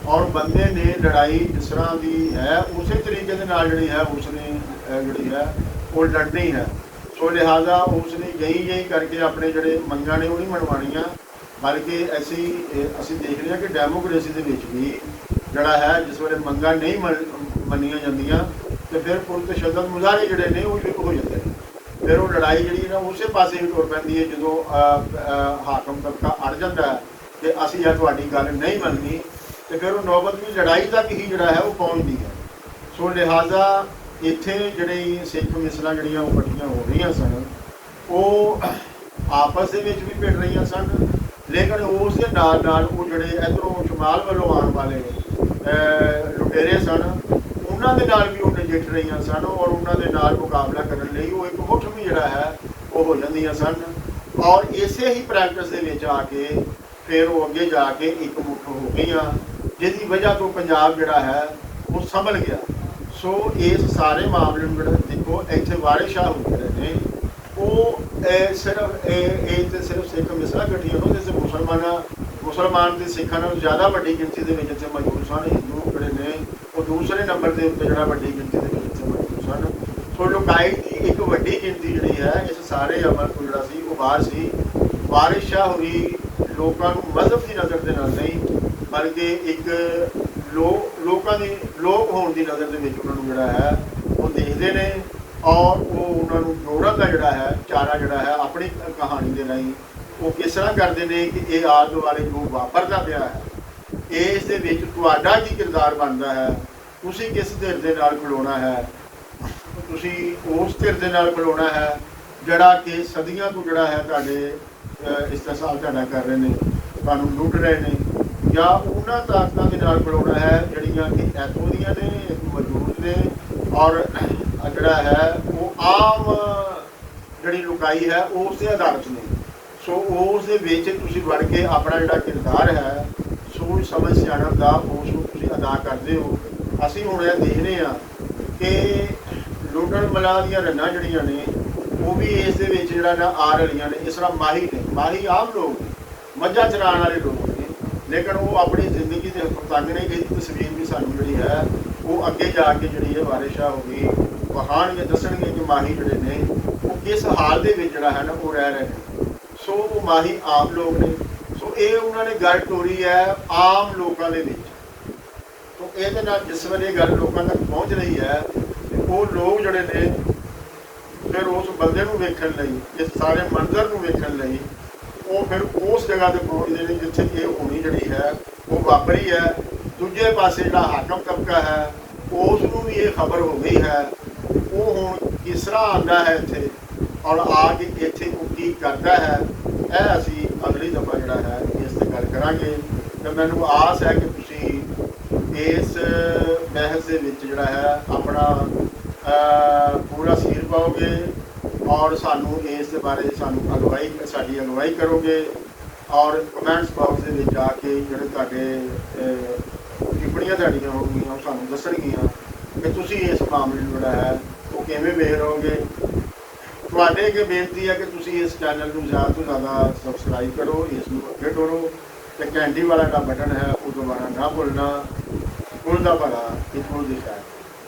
ਔਰ ਬੰਦੇ ਨੇ ਲੜਾਈ ਜਿਸ ਤਰ੍ਹਾਂ ਦੀ ਹੈ ਉਸੇ ਤਰੀਕੇ ਦੇ ਨਾਲ ਜਿਹੜੀ ਹੈ ਉਸਨੇ ਜਿਹੜੀ ਹੈ ਉਹ ਲੜਨੀ ਹੈ। ਸੋ ਲਿਹਾਜ਼ਾ ਉਸਨੇ ਯਹੀ ਕਰਕੇ ਆਪਣੇ ਜਿਹੜੇ ਮੰਗਾਂ ਨੇ ਉਹ ਨਹੀਂ ਮਨਵਾਉਣੀਆਂ, ਬਲਕਿ ਅਸੀਂ ਦੇਖਦੇ ਹਾਂ ਕਿ ਡੈਮੋਕ੍ਰੇਸੀ ਦੇ ਵਿੱਚ ਵੀ ਜਿਹੜਾ ਹੈ ਜਿਸ ਵੇਲੇ ਮੰਗਾਂ ਨਹੀਂ ਮੰਨੀਆਂ ਜਾਂਦੀਆਂ ਤੇ ਫਿਰ ਪੁਰਤਸ਼ੱਦਦ ਮੁਜ਼ਾਹਰੇ ਜਿਹੜੇ ਨੇ ਉਹ ਸ਼ੁਰੂ ਹੋ ਜਾਂਦੇ ਨੇ। ਫਿਰ ਉਹ ਲੜਾਈ ਜਿਹੜੀ ਨਾ ਉਸੇ ਪਾਸੇ ਹੀ ਟੁਰ ਪੈਂਦੀ ਹੈ ਜਦੋਂ ਹਾਕਮ ਤਬਕਾ ਅੜ ਜਾਂਦਾ ਹੈ ਕਿ ਅਸੀਂ ਇਹ ਤੁਹਾਡੀ ਗੱਲ ਨਹੀਂ ਮੰਨਣੀ ਤੇ ਫਿਰ ਉਹ ਨੌਬਤ ਵੀ ਲੜਾਈ ਤੱਕ ਹੀ ਜਿਹੜਾ ਹੈ ਉਹ ਪਹੁੰਚਦੀ ਹੈ। ਸੋ ਲਿਹਾਜ਼ਾ ਇੱਥੇ ਜਿਹੜੇ ਸਿੱਖ ਮਿਸਲਾਂ ਜਿਹੜੀਆਂ ਉਹ ਇਕੱਠੀਆਂ ਹੋ ਰਹੀਆਂ ਸਨ ਉਹ ਆਪਸ ਦੇ ਵਿੱਚ ਵੀ ਭਿੜ ਰਹੀਆਂ ਸਨ, ਲੇਕਿਨ ਉਸ ਦੇ ਨਾਲ ਨਾਲ ਉਹ ਜਿਹੜੇ ਇੱਧਰੋਂ ਸ਼ਮਾਲ ਵੱਲੋਂ ਆਉਣ ਵਾਲੇ ਲੁਟੇਰੇ ਸਨ ਉਹਨਾਂ ਦੇ ਨਾਲ ਵੀ ਉਹ ਨਜਿੱਠ ਰਹੀਆਂ ਸਨ ਔਰ ਉਹਨਾਂ ਦੇ ਨਾਲ ਮੁਕਾਬਲਾ ਕਰਨ ਲਈ ਉਹ ਇੱਕ ਮੁੱਠ ਵੀ ਜਿਹੜਾ ਹੈ ਉਹ ਹੋ ਜਾਂਦੀਆਂ ਸਨ। ਔਰ ਇਸੇ ਹੀ ਪ੍ਰੈਕਟਿਸ ਦੇ ਵਿੱਚ ਆ ਕੇ ਫਿਰ ਉਹ ਅੱਗੇ ਜਾ ਕੇ ਇੱਕ ਮੁੱਠ ਹੋ ਗਈਆਂ, ਜਿਹਦੀ ਵਜ੍ਹਾ ਤੋਂ ਪੰਜਾਬ ਜਿਹੜਾ ਹੈ ਉਹ ਸੰਭਲ ਗਿਆ। ਸੋ ਇਸ ਸਾਰੇ ਮਾਮਲੇ ਨੂੰ ਜਿਹੜਾ ਦੇਖੋ ਇੱਥੇ ਵਾਰਿਸ ਸ਼ਾਹ ਹੋ ਜਿਹੜੇ ਨੇ ਉਹ ਸਿਰਫ ਸਿੱਖ ਮਿਸਲਾਂ ਇਕੱਠੀਆਂ ਹੋਣ ਤੇ ਮੁਸਲਮਾਨ ਤੇ ਸਿੱਖਾਂ ਨਾਲੋਂ ਜ਼ਿਆਦਾ ਵੱਡੀ ਗਿਣਤੀ ਦੇ ਵਿੱਚ ਇੱਥੇ ਮੌਜੂਦ ਸਨ। ਹਿੰਦੂ ਜਿਹੜੇ ਨੇ ਉਹ ਦੂਸਰੇ ਨੰਬਰ ਦੇ ਉੱਤੇ ਜਿਹੜਾ ਵੱਡੀ ਗਿਣਤੀ ਦੇ ਵਿੱਚ ਇੱਥੇ ਮੌਜੂਦ ਸਨ। ਸੋ ਲੋਕਾਈ ਦੀ ਇੱਕ ਵੱਡੀ ਗਿਣਤੀ ਜਿਹੜੀ ਹੈ ਇਸ ਸਾਰੇ ਅਮਲ ਤੋਂ ਜਿਹੜਾ ਸੀ ਉਹ ਬਾਹਰ ਸੀ। ਵਾਰਿਸ ਸ਼ਾਹ ਹੋਈ ਲੋਕਾਂ ਨੂੰ ਮਜ਼ਹਬ ਦੀ ਨਜ਼ਰ ਦੇ ਨਾਲ ਨਹੀਂ ਬਲਕਿ ਇੱਕ ਲੋਕ ਹੋਣ ਦੀ ਨਜ਼ਰ ਦੇ ਵਿੱਚ ਉਹਨਾਂ ਨੂੰ ਜਿਹੜਾ ਹੈ ਉਹ ਦੇਖਦੇ ਨੇ ਔਰ ਉਹ ਉਹਨਾਂ ਨੂੰ ਜੋੜਨ ਦਾ ਜਿਹੜਾ ਹੈ ਚਾਰਾ ਜਿਹੜਾ ਹੈ ਆਪਣੀ ਕਹਾਣੀ ਦੇ ਰਾਹੀਂ ਉਹ ਕਿਸ ਤਰ੍ਹਾਂ ਕਰਦੇ ਨੇ ਕਿ ਇਹ ਆਲੇ ਦੁਆਲੇ ਜੋ ਵਾਪਰਦਾ ਪਿਆ ਹੈ ਇਸ ਦੇ ਵਿੱਚ ਤੁਹਾਡਾ ਕੀ ਕਿਰਦਾਰ ਬਣਦਾ ਹੈ, ਤੁਸੀਂ ਕਿਸ ਧਿਰ ਦੇ ਨਾਲ ਖਲੋਣਾ ਹੈ, ਤੁਸੀਂ ਉਸ ਧਿਰ ਦੇ ਨਾਲ ਖਲੋਣਾ ਹੈ ਜਿਹੜਾ ਕਿ ਸਦੀਆਂ ਤੋਂ ਜਿਹੜਾ ਹੈ ਤੁਹਾਡੇ ਇਸਤਿਹਸਾਲ ਤੁਹਾਡਾ ਕਰ ਰਹੇ ਨੇ, ਤੁਹਾਨੂੰ ਲੁੱਟ ਰਹੇ ਨੇ, ਜਾਂ ਉਹਨਾਂ ਤਾਕਤਾਂ ਦੇ ਨਾਲ ਖਲੋਣਾ ਹੈ ਜਿਹੜੀਆਂ ਕਿ ਇੱਥੋਂ ਦੀਆਂ ਨੇ ਮੌਜੂਦ ਨੇ ਔਰ ਜਿਹੜਾ ਹੈ ਉਹ ਆਮ ਜਿਹੜੀ ਲੁਕਾਈ ਹੈ ਉਸ ਦੇ ਆਧਾਰਿਤ ਨੇ। ਸੋ ਉਸ ਦੇ ਵਿੱਚ ਤੁਸੀਂ ਵੜ ਕੇ ਆਪਣਾ ਜਿਹੜਾ ਕਿਰਦਾਰ ਹੈ ਸੋਚ ਸਮਝ ਸਿਆਣਪ ਦਾ ਉਸ ਨੂੰ ਤੁਸੀਂ ਅਦਾ ਕਰਦੇ ਹੋ। ਅਸੀਂ ਹੁਣ ਇਹ ਦੇਖਦੇ ਹਾਂ ਕਿ ਲੁੱਟਣ ਮਲਾ ਦੀਆਂ ਰੰਨਾਂ ਜਿਹੜੀਆਂ ਨੇ ਉਹ ਵੀ ਇਸ ਦੇ ਵਿੱਚ ਜਿਹੜਾ ਨਾ ਆ ਰਹੀਆਂ ਨੇ। ਇਸ ਤਰ੍ਹਾਂ ਮਾਹੀ ਨੇ, ਮਾਹੀ ਆਮ ਲੋਕ ਨੇ, ਮੱਝਾਂ ਚਰਾਉਣ ਵਾਲੇ ਲੋਕ ਨੇ, ਲੇਕਿਨ ਉਹ ਆਪਣੀ ਜ਼ਿੰਦਗੀ ਦੇ ਪਤੰਗ ਨੇ ਇਹਦੀ ਤਸਵੀਰ ਵੀ ਸਾਨੂੰ ਜਿਹੜੀ ਹੈ ਉਹ ਅੱਗੇ ਜਾ ਕੇ ਜਿਹੜੀ ਹੈ ਵਾਰਿਸ਼ਾਹ ਹੋ ਗਈ ਕਹਾਣਗੇ, ਦੱਸਣਗੇ ਕਿ ਮਾਹੀ ਜਿਹੜੇ ਨੇ ਉਹ ਕਿਸ ਹਾਲ ਦੇ ਵਿੱਚ ਜਿਹੜਾ ਹੈ ਨਾ ਉਹ ਰਹਿ ਰਹੇ ਨੇ। ਸੋ ਉਹ ਮਾਹੀ ਆਮ ਲੋਕ ਨੇ। ਸੋ ਇਹ ਉਹਨਾਂ ਨੇ ਗੱਲ ਤੋਰੀ ਹੈ ਆਮ ਲੋਕਾਂ ਦੇ ਵਿੱਚ। ਸੋ ਇਹਦੇ ਨਾਲ ਜਿਸ ਵੇਲੇ ਗੱਲ ਲੋਕਾਂ ਤੱਕ ਪਹੁੰਚ ਰਹੀ ਹੈ ਉਹ ਲੋਕ ਜਿਹੜੇ ਨੇ ਫਿਰ ਉਸ ਬੰਦੇ ਨੂੰ ਵੇਖਣ ਲਈ, ਇਸ ਸਾਰੇ ਮੰਜ਼ਰ ਨੂੰ ਵੇਖਣ ਲਈ ਉਹ ਫਿਰ ਉਸ ਜਗ੍ਹਾ ਤੇ ਪਹੁੰਚਦੇ ਨੇ ਜਿੱਥੇ ਇਹ ਹੋਣੀ ਜਿਹੜੀ ਹੈ ਉਹ ਵਾਪਰੀ ਹੈ। ਦੂਜੇ ਪਾਸੇ ਜਿਹੜਾ ਹਾਕਮ ਤਬਕਾ ਹੈ ਉਸ ਨੂੰ ਵੀ ਇਹ ਖਬਰ ਹੋ ਗਈ ਹੈ। ਉਹ ਹੁਣ ਕਿਸ ਤਰ੍ਹਾਂ ਆਉਂਦਾ ਹੈ ਇੱਥੇ ਔਰ ਆ ਕੇ ਇੱਥੇ ਉਹ ਕੀ ਕਰਦਾ ਹੈ, ਇਹ ਅਸੀਂ ਅਗਲੀ ਦਫਾ ਜਿਹੜਾ ਹੈ ਇਸ 'ਤੇ ਗੱਲ ਕਰਾਂਗੇ। ਅਤੇ ਮੈਨੂੰ ਆਸ ਹੈ ਕਿ ਤੁਸੀਂ ਇਸ ਬਹਿਸ ਦੇ ਵਿੱਚ ਜਿਹੜਾ ਹੈ ਆਪਣਾ ਪੂਰਾ ਸੀਰ ਪਾਓਗੇ ਔਰ ਸਾਨੂੰ ਇਸ ਦੇ ਬਾਰੇ ਸਾਨੂੰ ਸਾਡੀ ਅਗਵਾਈ ਕਰੋਗੇ ਔਰ ਕਮੈਂਟਸ ਬਾਕਸ ਦੇ ਵਿੱਚ ਆ ਕੇ ਜਿਹੜੇ ਤੁਹਾਡੇ ਟਿੱਪਣੀਆਂ ਤੁਹਾਡੀਆਂ ਹੋਣਗੀਆਂ ਉਹ ਸਾਨੂੰ ਦੱਸਣਗੀਆਂ ਕਿ ਤੁਸੀਂ ਇਸ ਮਾਮਲੇ ਨੂੰ ਜਿਹੜਾ ਹੈ ਉਹ ਕਿਵੇਂ ਵੇਖ ਰਹੋਗੇ। ਤੁਹਾਡੇ ਅੱਗੇ ਬੇਨਤੀ ਹੈ ਕਿ ਤੁਸੀਂ ਇਸ ਚੈਨਲ ਨੂੰ ਜ਼ਿਆਦਾ ਤੋਂ ਜ਼ਿਆਦਾ ਸਬਸਕ੍ਰਾਈਬ ਕਰੋ, ਇਸ ਨੂੰ ਅੱਗੇ ਤੋਰੋ ਅਤੇ ਘੰਟੀ ਵਾਲਾ ਜਿਹੜਾ ਬਟਨ ਹੈ ਉਹ ਦੁਬਾਰਾ ਨਾ ਭੁੱਲਣਾ। ਕੁੱਲ ਦਾ ਭਲਾ, ਇੱਕ ਕੁੱਲ ਦੀ ਖੈਰ।